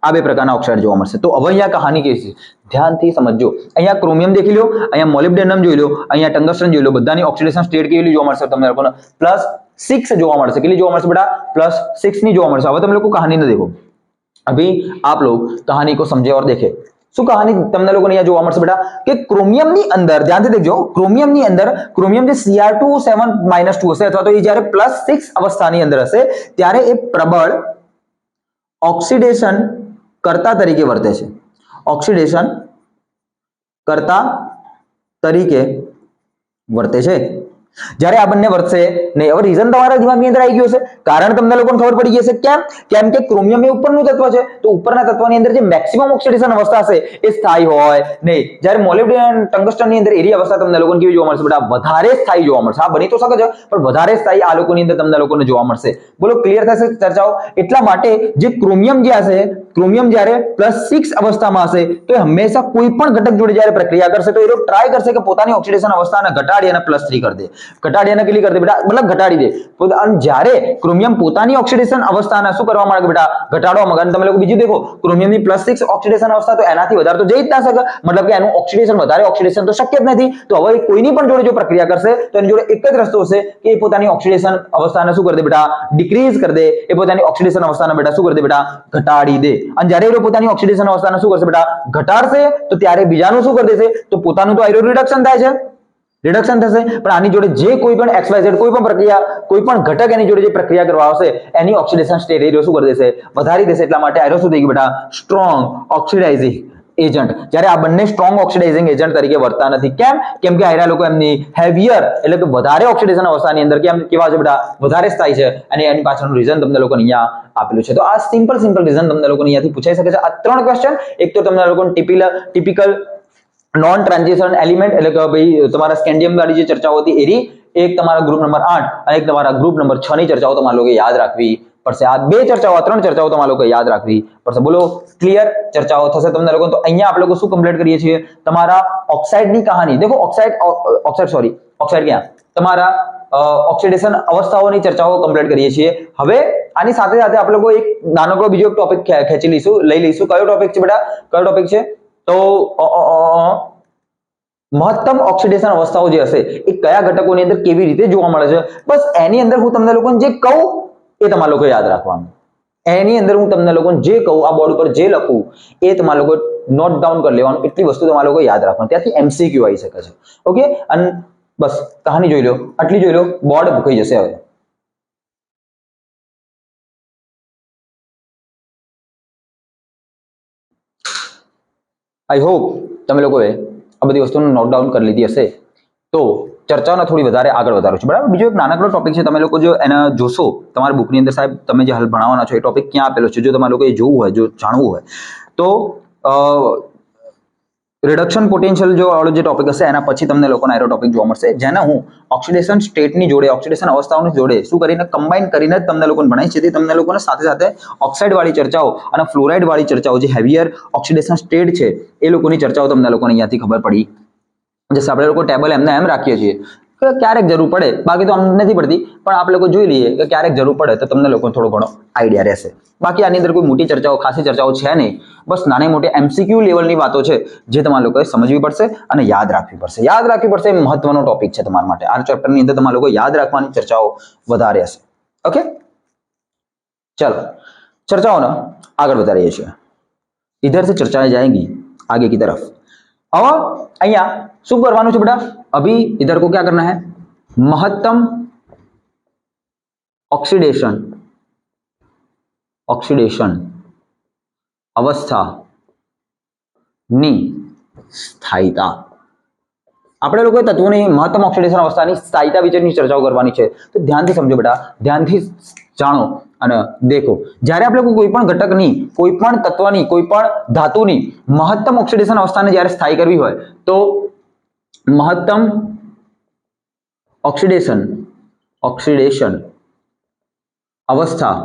આ બે પ્રકારના ઓક્સાઇડ જોવા મળશે. તો હવે અહીંયા કહાની કેવી છે? ધ્યાનથી સમજજો. અહીંયા ક્રોમિયમ દેખી લો, અહીંયા મોલિબ્ડેનમ જોઈ લો, અહીંયા ટંગસ્ટન જોઈ લો. બધાની ઓક્સિડેશન સ્ટેટ કેવી જોવા મળશે તમને લોકોને? +6 જોવા મળશે. કેટલી જોવા મળશે બેટા? +6 ની જોવા મળશે. હવે તમે લોકો કહાની ન देखो, अभी आप लोग कहानी को समझे और देखे. શું કહાની તમને લોકોને અહીંયા જોવા મળશે બેટા? કે ક્રોમિયમની અંદર ધ્યાનથી દેખજો, ક્રોમિયમની અંદર ક્રોમિયમ જે Cr2O7 -2 હશે અથવા તો એ જ્યારે +6 અવસ્થાની અંદર હશે ત્યારે એ પ્રબળ ઓક્સિડેશન કર્તા તરીકે વર્તે છે. જ્યારે આ બંને વર્તશે નહીં. હવે રીઝન તમારા દિમાગની અંદર આવી ગયું હશે, કારણ તમને લોકોને ખબર પડી ગઈ હશે. કેમ કે ક્રોમિયમ એ ઉપરનું તત્વ છે, તો ઉપરના તત્વની અંદર જે મેક્સિમમ ઓક્સિડેશન અવસ્થા હશે એ સ્થાયી હોય નહીં. જ્યારે મોલિબ્ડેનમ ટંગસ્ટનની અંદર એરી અવસ્થા તમને લોકોને કેવી જોવા મળશે બેટા? વધારે સ્થાયી જોવા મળશે. આ બની તો શકે છે પણ વધારે સ્થાયી આ લોકોની અંદર તમને લોકોને જોવા મળશે. બોલો ક્લિયર થશે ચર્ચાઓ? એટલા માટે જે ક્રોમિયમ જે હશે, ક્રોમિયમ જ્યારે +6 અવસ્થામાં હશે તો એ હંમેશા કોઈ પણ ઘટક જોડે જ્યારે પ્રક્રિયા કરશે તો એ ટ્રાય કરશે કે પોતાની ઓક્સિડેશન અવસ્થાને ઘટાડી અને +3 કરી દે. ઘટાડી અને કેટલી કરી દે બેટા? મતલબ ઘટાડી દે. અને જ્યારે ક્રોમિયમ પોતાની ઓક્સિડેશન અવસ્થાને શું કરવા માંગે બેટા? ઘટાડવા માંગે. અને તમે લોકો બીજું દેખો, ક્રોમિયમની +6 ઓક્સિડેશન અવસ્થા તો એનાથી વધારે તો જઈ જ ના શકે. મતલબ કે એનું વધારે ઓક્સિડેશન તો શક્ય જ નથી. તો હવે કોઈની પણ જોડે જો પ્રક્રિયા કરશે તો એની જોડે એક જ રસ્તો હશે કે એ પોતાની ઓક્સિડેશન અવસ્થાને શું કરી દે બેટા? ડિક્રીઝ કરી દે. એ પોતાની ઓક્સિડેશન અવસ્થાને બેટા શું કરી દે બેટા? ઘટાડી દે. અને જ્યારે એ પોતાની ઓક્સિડેશન અવસ્થાને શું કરશે બેટા? ઘટાડશે. તો ત્યારે બીજાનું શું કરી દેશે? તો પોતાનું તો આયરો રિડક્શન થાય છે, રિડક્શન થશે. પણ આની જોડે જે કોઈ પણ XYZ કોઈ પણ પ્રક્રિયા, કોઈ પણ ઘટક એની જોડે જે પ્રક્રિયા કરવા આવશે એની ઓક્સિડેશન સ્ટેટ એરિયો શું કરી દેશે? વધારી દેશે. એટલા માટે આયરો શું થઈ ગયું બેટા? સ્ટ્રોંગ ઓક્સિડાઇઝિંગ એજન્ટ, જ્યારે આ બંને સ્ટ્રોંગ ઓક્સિડાઇઝિંગ એજન્ટ તરીકે વર્તતા નથી. કેમ કે આયરા લોકો એમની હેવિયર એટલે કે વધારે ઓક્સિડેશન અવસ્થાની અંદર કેવા છે બેટા, વધારે સ્થાયી છે, અને એની પાછળનું રીઝન તમને લોકોને અહીંયા આપેલું છે. તો આ સિમ્પલ રીઝન તમને લોકોને અહીંયાથી પૂછાઈ શકે છે. આ 3 ક્વેશ્ચન, એક તો તમને લોકોને ટિપિકલ નોન ટ્રાન્ઝિશન એલિમેન્ટ એટલે કે ભાઈ તમારા સ્કેન્ડિયમ વાળી જે ચર્ચાઓ હતી એરી, એક તમારા ગ્રુપ નંબર 8 અને એક તમારા ગ્રુપ નંબર 6 ની ચર્ચાઓ તમારે લોકો યાદ રાખવી પડશે. આ 2 ચર્ચાઓ, આ 3 ચર્ચાઓ તમારે લોકો યાદ રાખવી પડશે. બોલો ક્લિયર ચર્ચાઓ થશે તમને લોકો? તો અહીંયા આપણે લોકો શું કમ્પ્લીટ કરીએ છીએ? તમારા ઓક્સાઇડની કહાની. દેખો ઓક્સાઇડ ક્યાં? તમારા ઓક્સિડેશન અવસ્થાઓની ચર્ચાઓ કમ્પ્લીટ કરીએ છીએ. હવે આની સાથે સાથે આપણે લોકો એક નાનકડો બીજો ટોપિક ખેંચી લઈ લઈશું. કયો ટોપિક છે બેટા? કયો ટોપિક છે? તો મહત્તમ ઓક્સિડેશન અવસ્થાઓ જે હશે એ કયા ઘટકોની અંદર કેવી રીતે જોવા મળે છે, બસ એની અંદર હું તમને લોકોને જે કહું એ તમારે લોકો યાદ રાખવાનું. એની અંદર હું તમને લોકોને જે કહું, આ બોર્ડ ઉપર જે લખું એ તમારે લોકો નોટ ડાઉન કરી લેવાનું. એટલી વસ્તુ તમારે લોકો યાદ રાખવાનું. ત્યાંથી એમસીક્યુ આવી શકે છે. ઓકે, અને બસ કહાની જોઈ લો, આટલી જોઈ લો, બોર્ડ ભૂખાઈ જશે. હવે આઈ હોપ તમે લોકોએ આ બધી વસ્તુનું નોટ ડાઉન કરી લીધી હશે. તો ચર્ચાને થોડી વધારે આગળ વધારું છું, બરાબર. બીજો એક નાનકડો ટોપિક છે, તમે લોકો જો એને જોશો તમારી બુકની અંદર, સાહેબ તમે જે હાલ ભણાવવાના છો એ ટોપિક ક્યાં આપેલો છે, જો તમારે લોકોએ જોવું હોય, જો જાણવું હોય તો રિડક્શન પોટેન્શિયલ જો વાળો જે ટોપિક હશે એના પછી તમને લોકોને આરો ટોપિક જોવા મળશે, જેને હું ઓક્સિડેશન સ્ટેટની જોડે, ઓક્સિડેશન અવસ્થાઓની જોડે શું કરીને કમ્બાઈન કરીને જ તમને લોકોને ભણાવીશ, જેથી તમને લોકોને સાથે સાથે ઓક્સાઇડ વાળી ચર્ચાઓ અને ફ્લોરાઇડ વાળી ચર્ચાઓ, જે હેવિયર ઓક્સિડેશન સ્ટેટ છે એ લોકોની ચર્ચાઓ તમને લોકોને અહીંયાથી ખબર પડી જશે. આપણે લોકો ટેબલ એમને એમ રાખીએ છીએ કે ક્યારેક જરૂર પડે, બાકી તો અમને નથી પડતી, પણ આપણે લોકો જોઈ લઈએ કે ક્યારેક જરૂર પડે તો તમને લોકો થોડો ઘણો આઈડિયા રહેશે. બાકી આની અંદર કોઈ મોટી ચર્ચાઓ, ખાસી ચર્ચાઓ છે નહીં. બસ નાની મોટી એમસીક્યુ લેવલની વાતો છે જે તમારે લોકોએ સમજવી પડશે અને યાદ રાખવી પડશે. યાદ રાખવી પડશે, એ મહત્વનો ટોપિક છે તમારા માટે. આ ચેપ્ટરની અંદર તમારે લોકો યાદ રાખવાની ચર્ચાઓ વધારે હશે. ઓકે, ચલો ચર્ચાઓને આગળ વધારીએ છીએ. इधर से चर्चाएं जाएंगी आगे की तरफ. अब અહીંયા શું કરવાનું છે બેટા? अभी इधर को क्या करना है? महत्तम ऑक्सीडेशन अवस्था ની સ્થાયિતા. આપણે લોકોએ તત્વોની મહત્તમ ઓક્સિડેશન અવસ્થાની સ્થાયિતા વિશેની ચર્ચાઓ કરવાની છે. તો ધ્યાનથી સમજો બેટા, ધ્યાનથી જાણો અને દેખો. જ્યારે આપણે કોઈ પણ ઘટકની, કોઈ પણ તત્વની, કોઈ પણ ધાતુની મહત્તમ ઓક્સિડેશન અવસ્થાને જ્યારે સ્થાયી કરવી હોય તો મહત્તમ ઓક્સિડેશન અવસ્થા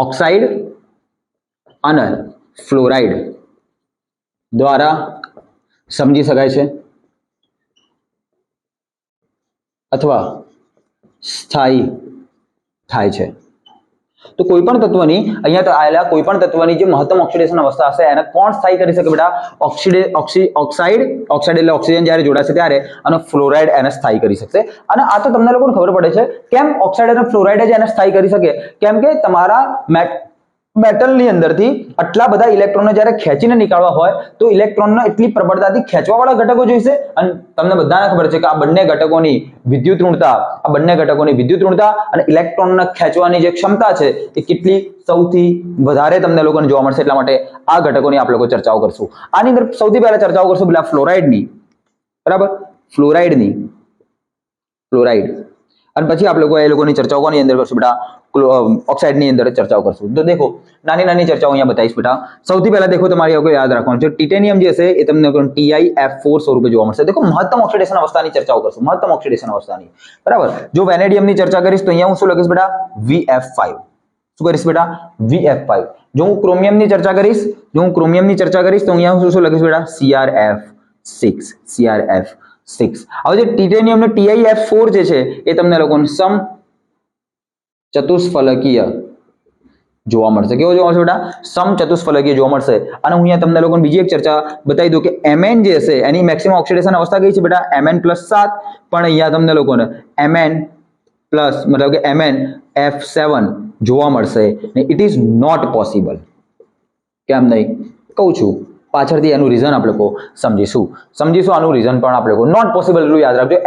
ઓક્સાઇડ અને ફ્લોરાઇડ દ્વારા સમજી શકાય છે અથવા સ્થાયી થાય છે. તો કોઈ પણ તત્વની, અહીંયા તો આયેલા કોઈ પણ તત્વની જે મહત્તમ ઓક્સિડેશન અવસ્થા હશે એને કોણ સ્થાયી કરી શકે બેટા? ઓક્સાઇડ એટલે ઓક્સિજન જ્યારે જોડાશે ત્યારે, અને ફ્લોરાઇડ એને સ્થાયી કરી શકશે. અને આ તો તમને લોકોને ખબર પડે છે કેમ ઓક્સાઇડ અને ફ્લોરાઇડ જ એને સ્થાયી કરી શકે, કેમ કે તમારા મેટલની અંદરથી આટલા બધા ઇલેક્ટ્રોનને જ્યારે ખેંચીને નીકાળવા હોય તો ઇલેક્ટ્રોનને એટલી પ્રબળતાથી ખેંચવાવાળા ઘટકો જોઈશે. અને તમને બધાને ખબર છે કે આ બંને ઘટકોની વિદ્યુત ઋણતા અને ઇલેક્ટ્રોનને ખેંચવાની જે ક્ષમતા છે એ કેટલી સૌથી વધારે તમને લોકોને જોવા મળશે. એટલા માટે આ ઘટકોની આપણે લોકો ચર્ચાઓ કરશું. આની અંદર સૌથી પહેલા ચર્ચાઓ કરશું પેલા ફ્લોરાઇડની, બરાબર, ફ્લોરાઇડ. અને પછી આપણે લોકો એ લોકોની ચર્ચાઓ કોની અંદર કરશું બેટા? ઓક્સાઇડની અંદર ચર્ચાઓ કરશું. તો દેખો નાની નાની ચર્ચાઓ અહીંયા બતાવીશ બેટા. સૌથી પહેલા દેખો તમારે યાદ રાખવાનું છે, ટિટેનિયમ જે છે એ તમને TiF4 સ્વરૂપે જોવા મળશે. દેખો મહત્તમ ઓક્સિડેશન અવસ્થાની ચર્ચાઓ કરશું, મહત્તમ ઓક્સિડેશન અવસ્થાની, બરાબર. જો વેનેડિયમની ચર્ચા કરીશ તો અહીંયા હું શું લખીશ બેટા? VF5. શું કરીશ બેટા? VF5. જો હું ક્રોમિયમની ચર્ચા કરીશ તો અહીંયા હું શું લખીશ બેટા? CrF6. હવે જે ટિટેનિયમ ને TiF4 જે છે એ તમને લોકોને સમચતુષ્ફલકીય જોવા મળશે. કેવો જોવા મળશે બેટા? સમચતુષ્ફલકીય જોવા મળશે. અને હું અહીંયા તમને લોકોને બીજી એક ચર્ચા બતાવી દઉં કે Mn જે છે એની મેક્સિમમ ઓક્સિડેશન અવસ્થા કઈ છે બેટા? Mn+7. પણ અહીંયા તમને લોકોને Mn+ મતલબ કે MnF7 જોવા મળશે. It is not possible. કેમ નહીં? કહું છું, પાછળથી એનું રીઝન આપણે લોકો સમજીશું આનું રીઝન પણ આપણે લોકો નોટ પોસિબલ એટલું યાદ રાખજો.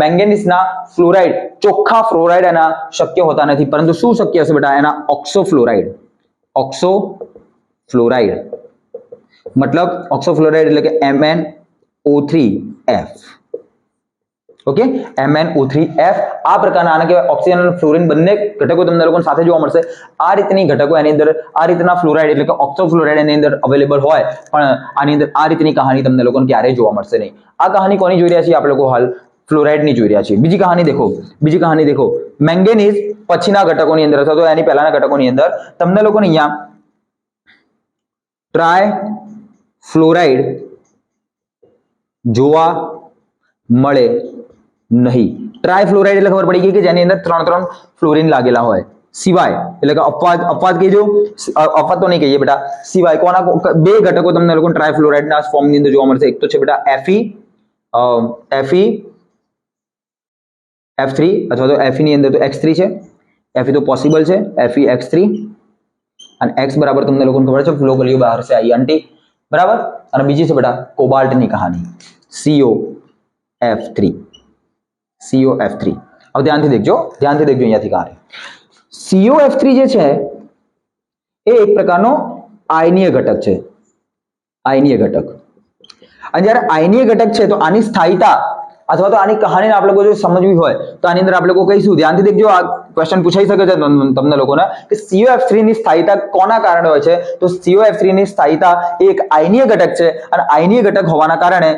મેંગેનીઝના ફ્લોરાઇડ, ચોખ્ખા ફ્લોરાઇડ એના શક્ય હોતા નથી, પરંતુ શું શક્ય હશે બેટા? એના ઓક્સો ફ્લોરાઇડ मतलब ઓક્સોફ્લોરાઇડ એટલે કે MnO3F. ઓકે, MnO3F આ પ્રકારના આને કહેવાય ઓક્સિજન અને ફ્લોરિન બંને ઘટકો તમને લોકોને સાથે જોવા મળશે. આ રીતની ઘટકો એની અંદર આ રીતના ફ્લોરાઇડ એટલે કે ઓક્સોફ્લોરાઇડ એની અંદર અવેલેબલ હોય, પણ આની અંદર આ રીતની કહાની તમને લોકોને ક્યારેય જોવા મળશે નહીં. આ કહાની કોની જોઈ રહ્યા છીએ આપણે લોકો? હાલ ફ્લોરાઇડની જોઈ રહ્યા છીએ. બીજી કહાની દેખો, મેંગેનીઝ પછીના ઘટકોની અંદર અથવા તો એની પહેલાના ઘટકોની અંદર તમને લોકોને અહીંયા ટ્રાય ફ્લોરાઇડ જોવા મળે નહીં. ટ્રાયફ્લોરાઇડ એટલે ખબર પડી ગઈ કે જેની અંદર 3 ફ્લોરિન લાગેલા હોય, સિવાય એટલે કે અપવાદ કહીજો, અપવાદ તો નહીં કહીએ બેટા, સિવાય કોના બે ઘટકો તમને લોકો ટ્રાયફ્લોરાઇડના ફોર્મની અંદર જોવા મળશે. એક તો છે બેટા Fe અથવા તો Fe ની અંદર તો X3 છે, Fe તો પોસિબલ છે, FeX3 અને X બરાબર તમને લોકોને ખબર છે ફ્લો કર્યું બહાર છે આયન બરાબર. અને બીજી છે બેટા કોબાલ્ટની કહાની COF3. હવે ધ્યાનથી દેખજો અહીંયાથી કહાની. COF3 જે છે એ એક પ્રકારનો આયનીય ઘટક છે, આયનીય ઘટક. અને જ્યારે આયનીય ઘટક છે તો આની સ્થાયીતા અથવા તો આની કહાનીને આપણે કોઈ જો સમજવી હોય તો આની અંદર આપણે કહીશું, ધ્યાનથી દેખજો, આ ક્વેશ્ચન પૂછાઈ શકે છે તમને લોકોને કે COF3 ની સ્થાયીતા કોના કારણે હોય છે? તો COF3 ની સ્થાયીતા એક આયનીય ઘટક છે અને આયનીય ઘટક હોવાના કારણે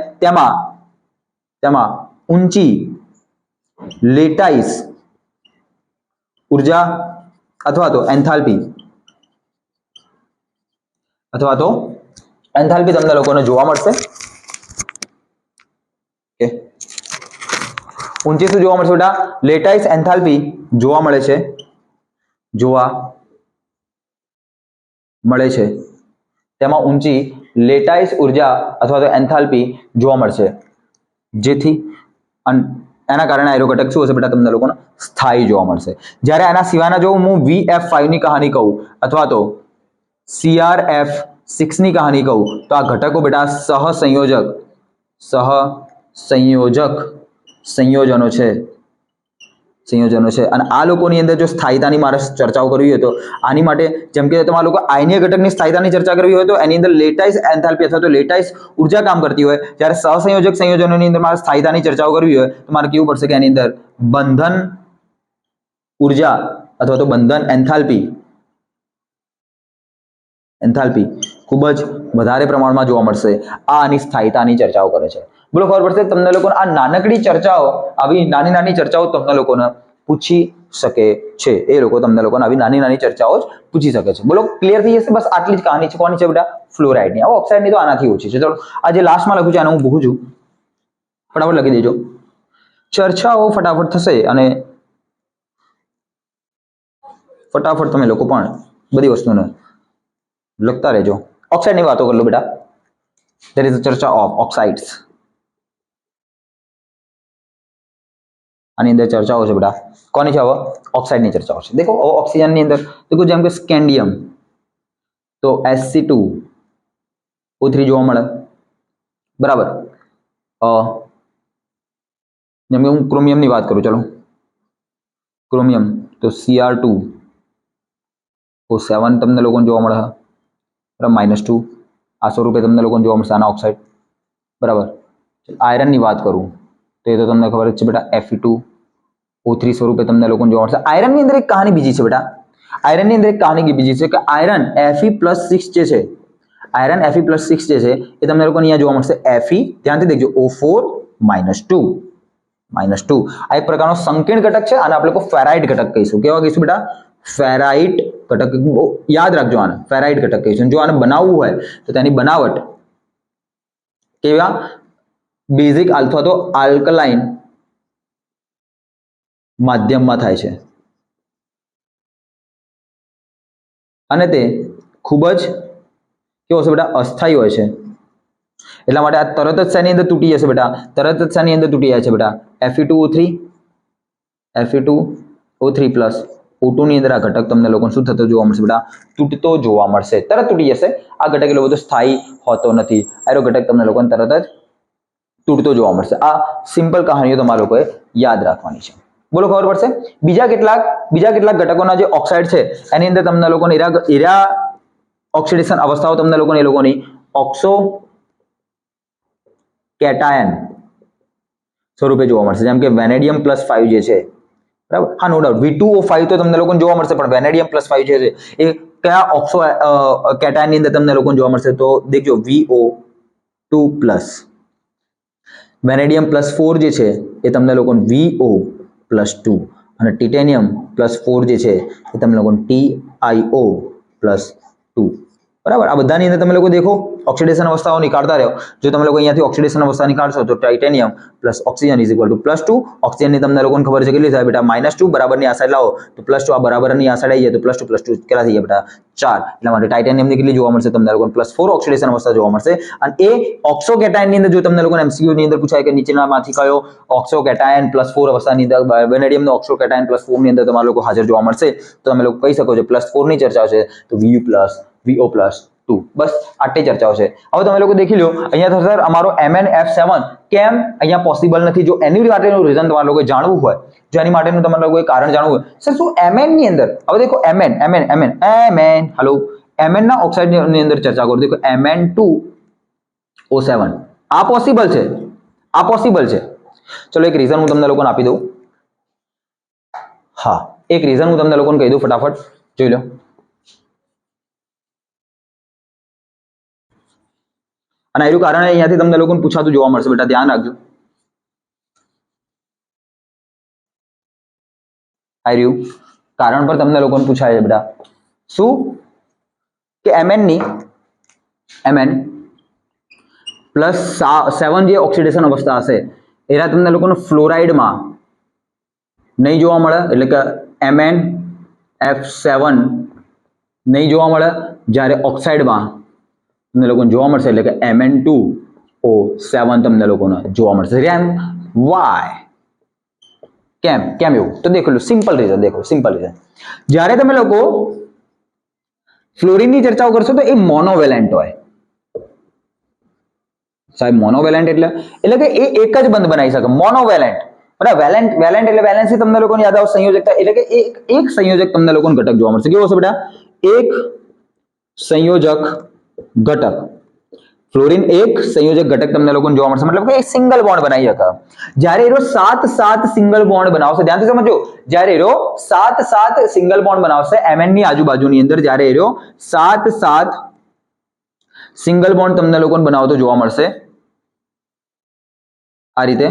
તેમાં ઊંચી લેટાઇસ ઉર્જા અથવા તો એન્થાલ્પી તમને લોકોને જોવા મળશે. ઓકે, ઊંચી શું જોવા મળશે બેટા? લેટાઇસ એન્થાલ્પી જોવા મળે છે. તેમાં ઊંચી લેટાઇસ ઉર્જા અથવા તો એન્થાલ્પી જોવા મળશે, જેથી એના કારણે આયરો ઘટક શું હશે બેટા? તમને લોકોને સ્થાયી જોવા મળશે. જ્યારે એના સિવાયના જો હું VF5 ની કહાની કહું અથવા તો CrF6 ની કહાની કહું તો આ ઘટકો બેટા સહસંયોજક સંયોજનો છે. અને આ લોકોની અંદર જો સ્થાયીતાની મારે ચર્ચાઓ કરવી હોય તો આની માટે જેમ કે તમારા લોકો આયનીય ઘટકની સ્થાયીતાની ચર્ચા કરવી હોય તો એની અંદર લેટાઇસ એન્થાલ્પી અથવા તો લેટાઇસ ઉર્જા કામ કરતી હોય, જ્યારે સહસંયોજક સંયોજનોની અંદર મારે સ્થાયીતાની ચર્ચાઓ કરવી હોય તો મારે કેવું પડશે કે એની અંદર બંધન ઉર્જા અથવા તો બંધન એન્થાલ્પી ખૂબ જ વધારે પ્રમાણમાં જોવા મળશે. આ આની સ્થાયીતાની ચર્ચાઓ કરે છે. બોલો, ખબર પડશે તમને લોકોને? આ નાનકડી ચર્ચાઓ, આવી નાની ચર્ચાઓ તમને લોકોને પૂછી શકે છે. એ લોકો તમને લોકોને આવી નાની ચર્ચાઓ જ પૂછી શકે છે. બોલો, ક્લિયર થઈ જશે? બસ આટલી જ કહાની છે. કોની છે બેટા? ફ્લોરાઇડની. હવે ઓક્સાઇડની તો આનાથી ઓછી છે. ચલો, આ જે લાસ્ટમાં લખ્યું છે આને હું ભૂખું છું, ફટાફટ લખી દેજો. ચર્ચાઓ ફટાફટ થશે અને ફટાફટ તમે લોકો પણ બધી વસ્તુને લખતા રહેજો. ઓક્સાઇડની વાતો કરી લો બેટા. ધેર ઇઝ અ ચર્ચા ઓફ ઓક્સાઇડ્સ. આની અંદર ચર્ચાઓ છે બેટા. કોની છે? હવે ઓક્સાઇડની ચર્ચાઓ છે. દેખો, ઓક્સિજનની અંદર દેખો, જેમ કે સ્કેન્ડિયમ તો Sc2O3 જોવા મળે બરાબર. જેમ કે હું ક્રોમિયમની વાત કરું, ચલો ક્રોમિયમ તો Cr2O7 તમને લોકોને જોવા મળે બરાબર, -2 આ સ્વરૂપે તમને લોકોને જોવા મળશે આના ઓક્સાઇડ બરાબર. આયરનની વાત કરું તો એ તો તમને ખબર જ છે બેટા, Fe2O3 સ્વરૂપે તમને લોકોને જોવા મળશે. આયરનની અંદર એક કહાની બીજી છે બેટા. આયરનની અંદર એક કહાની બીજી છે કે આયરન Fe+6 જે છે, આયરન Fe+6 જે છે એ તમને લોકોને અહીંયા જોવા મળશે Fe, ધ્યાનથી દેખજો, O4 -2. આ એક પ્રકારનો સંકીર્ણ ઘટક છે. આને આપણે લોકો ફેરાઇટ ઘટક કહીશું. કેવા કહીશું બેટા? ફેરાઇટ ઘટક. યાદ રાખજો, આને ફેરાઇટ ઘટક કહીશું. જો આને બનાવવું હોય તો તેની બનાવટ કેવા બેઝિક અથવા તો આલ્કલાઇન માધ્યમમાં થાય છે અને તે ખૂબ જ કેવો છે બેટા? અસ્થાયી હોય છે. એટલા માટે આ તરત જ શેની અંદર તૂટી જશે બેટા? તરત જ શેની અંદર તૂટી જાય છે બેટા? Fe2O3 પ્લસ O2 ની અંદર આ ઘટક તમને લોકોને શું થતો જોવા મળશે બેટા? તૂટતો જોવા મળશે. તરત તૂટી જશે. આ ઘટક એટલો બધો સ્થાયી હોતો નથી. આરો ઘટક તમને લોકોને તરત જ તૂટતો જોવા મળશે. આ સિમ્પલ કહાનીઓ તમારા લોકોએ યાદ રાખવાની છે. બોલો, ખબર પડશે? બીજા કેટલાક ઘટકોના જે ઓક્સાઇડ છે એની અંદર તમને લોકોને એરા ઓક્સિડેશન અવસ્થાઓ તમને લોકોને એ લોકોની ઓક્સો કેટાયન સ્વરૂપે જોવા મળશે, જેમ કે વેનેડિયમ +5 જે છે, બરાબર, હા નો ડાઉટ V2O5 તો તમને લોકોને જોવા મળશે, પણ વેનેડિયમ +5 જે છે એ કયા ઓક્સો કેટાયન ની અંદર તમને લોકોને જોવા મળશે? તો દેખજો VO2+, વેનેડિયમ +4 જે છે એ તમને લોકોને VO+2 અને ટિટેનિયમ +4 જે છે એ તમને લોકોને TiO+2, બરાબર. આ બધાની અંદર તમે લોકો દેખો ઓક્સિડેશન અવસ્થાઓ નીકાળતા રહો. જો તમે લોકો અહીંયાથી ઓક્સિડેશન અવસ્થા નીકાળશો તો titanium plus oxygen is equal to +2. ઓક્સિજનની તમને લોકોને ખબર છે કેટલી થાય બેટા? -2. બરાબરની આ સાઈડ લાવો તો +2, આ બરાબરની આ સાઈડ આવી જાય તો +2 +2 કેટલા થઈ જાય બેટા? 4. એટલા માટે ટાઇટેનિયમની કેટલી જોવા મળશે તમને લોકોને? +4 ઓક્સિડેશન અવસ્થા જોવા મળશે. અને એ ઓક્સો કેટાયનની અંદર જો તમને લોકોને MCQ ની અંદર પૂછાય કે નીચેનામાંથી કયો ઓક્સો કેટાયન +4 અવસ્થાની અંદર વેનેડિયમનો ઓક્સો કેટાયન +4 ની અંદર તમારા લોકો હાજર જોવા મળશે તો તમે લોકો કહી શકો છો +4 ની ચર્ચા છે તો VO+2. બસ આટલી ચર્ચાઓ છે. હવે તમે લોકો દેખી લો અહીંયા સર અમારો MnF7 કેમ અહીંયા પોસિબલ નથી? જો એની માટેનું રીઝન તમારા લોકો જાણવું હોય, જો એની માટેનું તમારા લોકોએ કારણ જાણવું હોય, સર શું Mn ની અંદર, હવે દેખો Mn હેલો Mn ના ઓક્સાઇડ ની અંદર ચર્ચા કરો. દેખો Mn2O7 આ પોસિબલ છે, આ પોસિબલ છે. ચલો એક રીઝન હું તમને લોકોને આપી દઉં. હા, એક રીઝન હું તમને લોકોને કહી દઉં ફટાફટ, જોઈ લો. અને એનું કારણ અહીંયાથી તમને લોકોને પૂછાતું જોવા મળશે બેટા, ધ્યાન રાખજો. આ રહ્યું કારણ પર તમને લોકોને પૂછાય છે બેટા, શું કે Mn +7 જે ઓક્સિડેશન અવસ્થા હશે એના તમને લોકોને ફ્લોરાઇડમાં નહીં જોવા મળે, એટલે કે MnF7 નહીં જોવા મળે, જ્યારે ઓક્સાઇડમાં તમને લોકોને જોવા મળશે, એટલે કે Mn2O7 તમને લોકોને જોવા મળશે. રેમ વાય કેમ એવું? તો દેખો સિમ્પલ રીઝન, દેખો સિમ્પલ રીઝન. જ્યારે તમે લોકો ફ્લોરિનની ચર્ચાઓ કરશો તો એ મોનોવેલેન્ટ હોય સાહેબ. મોનોવેલેન્ટ એટલે કે એ એક જ બંધ બનાવી શકે, મોનોવેલેન્ટ. બરાબર, વેલેન્ટ એટલે વેલેન્સી તમને લોકોને યાદ આવે, સંયોજકતા એટલે કે એક સંયોજક તમને લોકોને ઘટક જોવા મળશે. કેવો હશે બેટા? એક સંયોજક ઘટક. ફ્લોરિન એક સંયોજક ઘટક તમને લોકોને જોવા મળશે, મતલબ કે એક સિંગલ બોન્ડ બનાવી શકે. જ્યારે એરો 7 સિંગલ બોન્ડ બનાવશે, ધ્યાનથી સમજો, જ્યારે એરો 7 સિંગલ બોન્ડ બનાવશે Mn ની આજુબાજુની અંદર, જ્યારે એરો 7 સિંગલ બોન્ડ તમને લોકોને બનાવતો જોવા મળશે આ રીતે.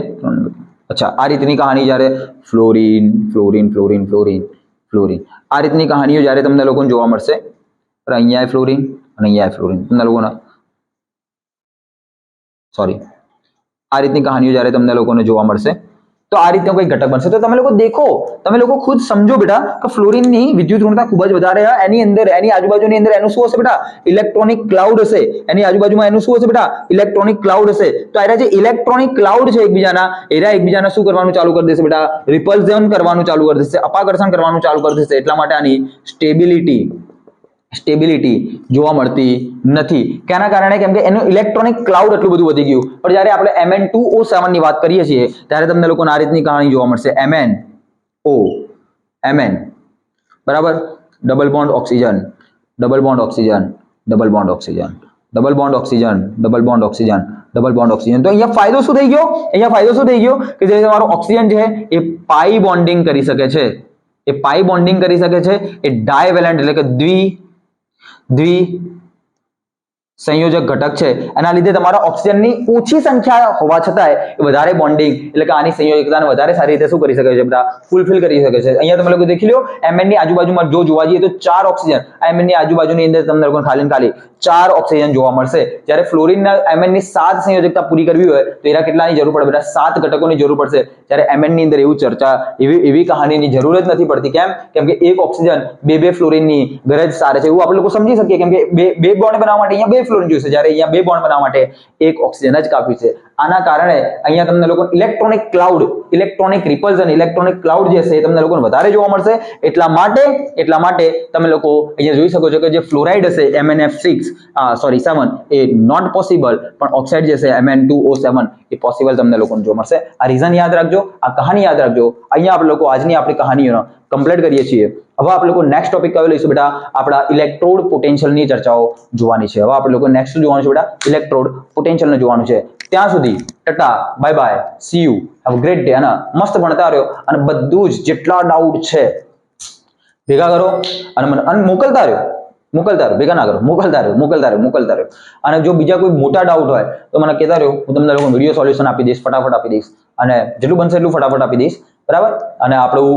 અચ્છા, આ રીતની કહાની જ્યારે ફ્લોરિન આ રીતની કહાનીઓ જ્યારે તમને લોકોને જોવા મળશે, અહીંયા ફ્લોરિન અને અહીંયા ફ્લોરિન તમને લોકોને આ રીતની કહાનીઓ જ્યારે તમને લોકોને જોવા મળશે તો આ રીતનો કોઈ ઘટક બનશે. તો તમે લોકો દેખો, તમે લોકો ખુદ સમજો બેટા કે ફ્લોરિનની વિદ્યુત ઋણતા ખૂબ જ વધારે છે. એની અંદર, એની આજુબાજુની અંદર એનું શું હશે બેટા? ઇલેક્ટ્રોનિક ક્લાઉડ હશે. એની આજુબાજુમાં એનું શું હશે બેટા? ઇલેક્ટ્રોનિક ક્લાઉડ હશે. તો આ જે ઇલેક્ટ્રોનિક ક્લાઉડ છે એકબીજાના શું કરવાનું ચાલુ કરી દેશે બેટા? રિપલ્ઝન કરવાનું ચાલુ કરી દેશે, અપાકર્ષણ કરવાનું ચાલુ કરી દેશે. એટલા માટે આની સ્ટેબિલિટી જોવા મળતી નથી. કેના કારણે? કેમ કે એનું ઇલેક્ટ્રોનિક ક્લાઉડ એટલું બધું વધી ગયું. પણ જ્યારે આપણે Mn2O7 ની વાત કરીએ છીએ ત્યારે તમને લોકોને આ રીતની કહાની જોવા મળશે. Mn બરાબર, double bond oxygen, double bond oxygen, double bond oxygen, double bond oxygen, double bond oxygen, double bond oxygen. તો અહીંયા ફાયદો શું થઈ ગયો? કે જે તમારો ઓક્સિજન છે એ પાઈ બોન્ડિંગ કરી શકે છે, એ ડાયવેલેન્ટ એટલે કે દ્વિ સંયોજક ઘટક છે. એના લીધે તમારા ઓક્સિજનની ઓછી સંખ્યા હોવા છતાંય એ વધારે બોન્ડિંગ એટલે કે આની સંયોજકતાને વધારે સારી રીતે શું કરી શકે છે બેટા? ફૂલફિલ કરી શકે છે. અહીંયા તમે લોકો દેખી લો, Mn ની આજુબાજુમાં જો જોવા જઈએ તો 4 ઓક્સિજન, Mn ની આજુબાજુની અંદર તમને લોકો ખાલી 4 ઓક્સિજન જોવા મળશે. જ્યારે ફ્લોરિનના Mn ની 7 સંયોજકતા પૂરી કરવી હોય તો એના કેટલાની જરૂર પડે બેટા? 7 ઘટકોની જરૂર પડશે. જ્યારે Mn ની અંદર એવી કહાનીની જરૂર જ નથી પડતી. કેમ કે એક ઓક્સિજન બે ફ્લોરિનની ગરજ સારે છે એવું આપણે લોકો સમજી શકીએ. કેમ કે બે બોન્ડ બનાવવા માટે અહીંયા 2 ફ્લોરિન જોઈશે, જ્યારે અહીંયા 2 બોન્ડ બનાવવા માટે 1 ઓક્સિજન જ કાફી છે. આના કારણે અહીંયા તમને લોકો ઇલેક્ટ્રોનિક રિપલ્ઝન ઇલેક્ટ્રોનિક ક્લાઉડ જે છે એ તમને લોકોને વધારે જોવા મળશે. એટલા માટે તમે લોકો અહીંયા જોઈ શકો છો કે જે ફ્લોરાઇડ હશે MnF7 એ નોટ પોસિબલ, પણ ઓક્સાઇડ જે છે Mn2O7 એ પોસિબલ તમને લોકોને જોવા મળશે. આ રીઝન યાદ રાખજો, આ કહાની યાદ રાખજો. અહીંયા આપણે લોકો આજની આપણી કહાનીઓ કમ્પ્લીટ કરીએ છીએ. હવે આપણે લોકો નેક્સ્ટ ટોપિક કયો લઈશું બેટા? આપણા ઇલેક્ટ્રોડ પોટેન્શિયલની ચર્ચાઓ જોવાની છે. હવે આપણે લોકો નેક્સ્ટ જોવાનું છે બેટા ઇલેક્ટ્રોડ પોટેન્શિયલને જોવાનું છે. ત્યાં સુધી Tata, bye bye, C you, have a great day. અને મસ્ત ભણતા રહ્યો અને બધું જ જેટલા ડાઉટ છે ભેગા કરો અને મને મોકલતા રહ્યો, ભેગા ના કરો, મોકલતા રહ્યો. અને જો બીજા કોઈ મોટા ડાઉટ હોય તો મને કહેતા રહ્યો, હું તમને લોકો વિડીયો સોલ્યુશન આપી દઈશ, ફટાફટ આપી દઈશ, અને જેટલું બનશે એટલું ફટાફટ આપી દઈશ, બરાબર. અને આપણું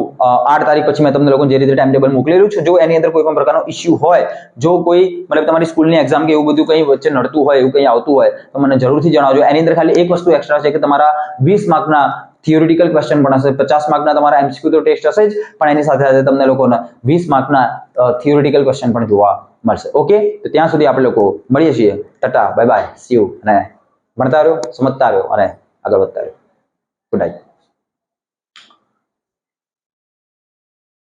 8 તારીખ પછી મેં તમને લોકોને જે રીતે ટાઈમ ટેબલ મોકલેલું છે, જો એની અંદર કોઈ પણ પ્રકારનો ઇશ્યુ હોય, જો કોઈ મતલબ તમારી સ્કૂલની એક્ઝામ કે એવું બધું કંઈ વચ્ચે નડતું હોય, એવું કંઈ આવતું હોય તો મને જરૂરથી જણાવજો. એની અંદર ખાલી એક વસ્તુ એક્સ્ટ્રા છે કે તમારા 20 માર્કના થિયોરિટિકલ ક્વેશ્ચન પણ હશે, 50 માર્કના તમારા MCQ તો ટેસ્ટ હશે જ, પણ એની સાથે સાથે તમને લોકોને 20 માર્કના થિયોરિટિકલ ક્વેશ્ચન પણ જોવા મળશે. ઓકે, તો ત્યાં સુધી આપણે લોકો મળીએ છીએ. Tata, bye bye, C you. અને ભણતા રહ્યો, સમજતા રહ્યો અને આગળ વધતા રહ્યો. Good night.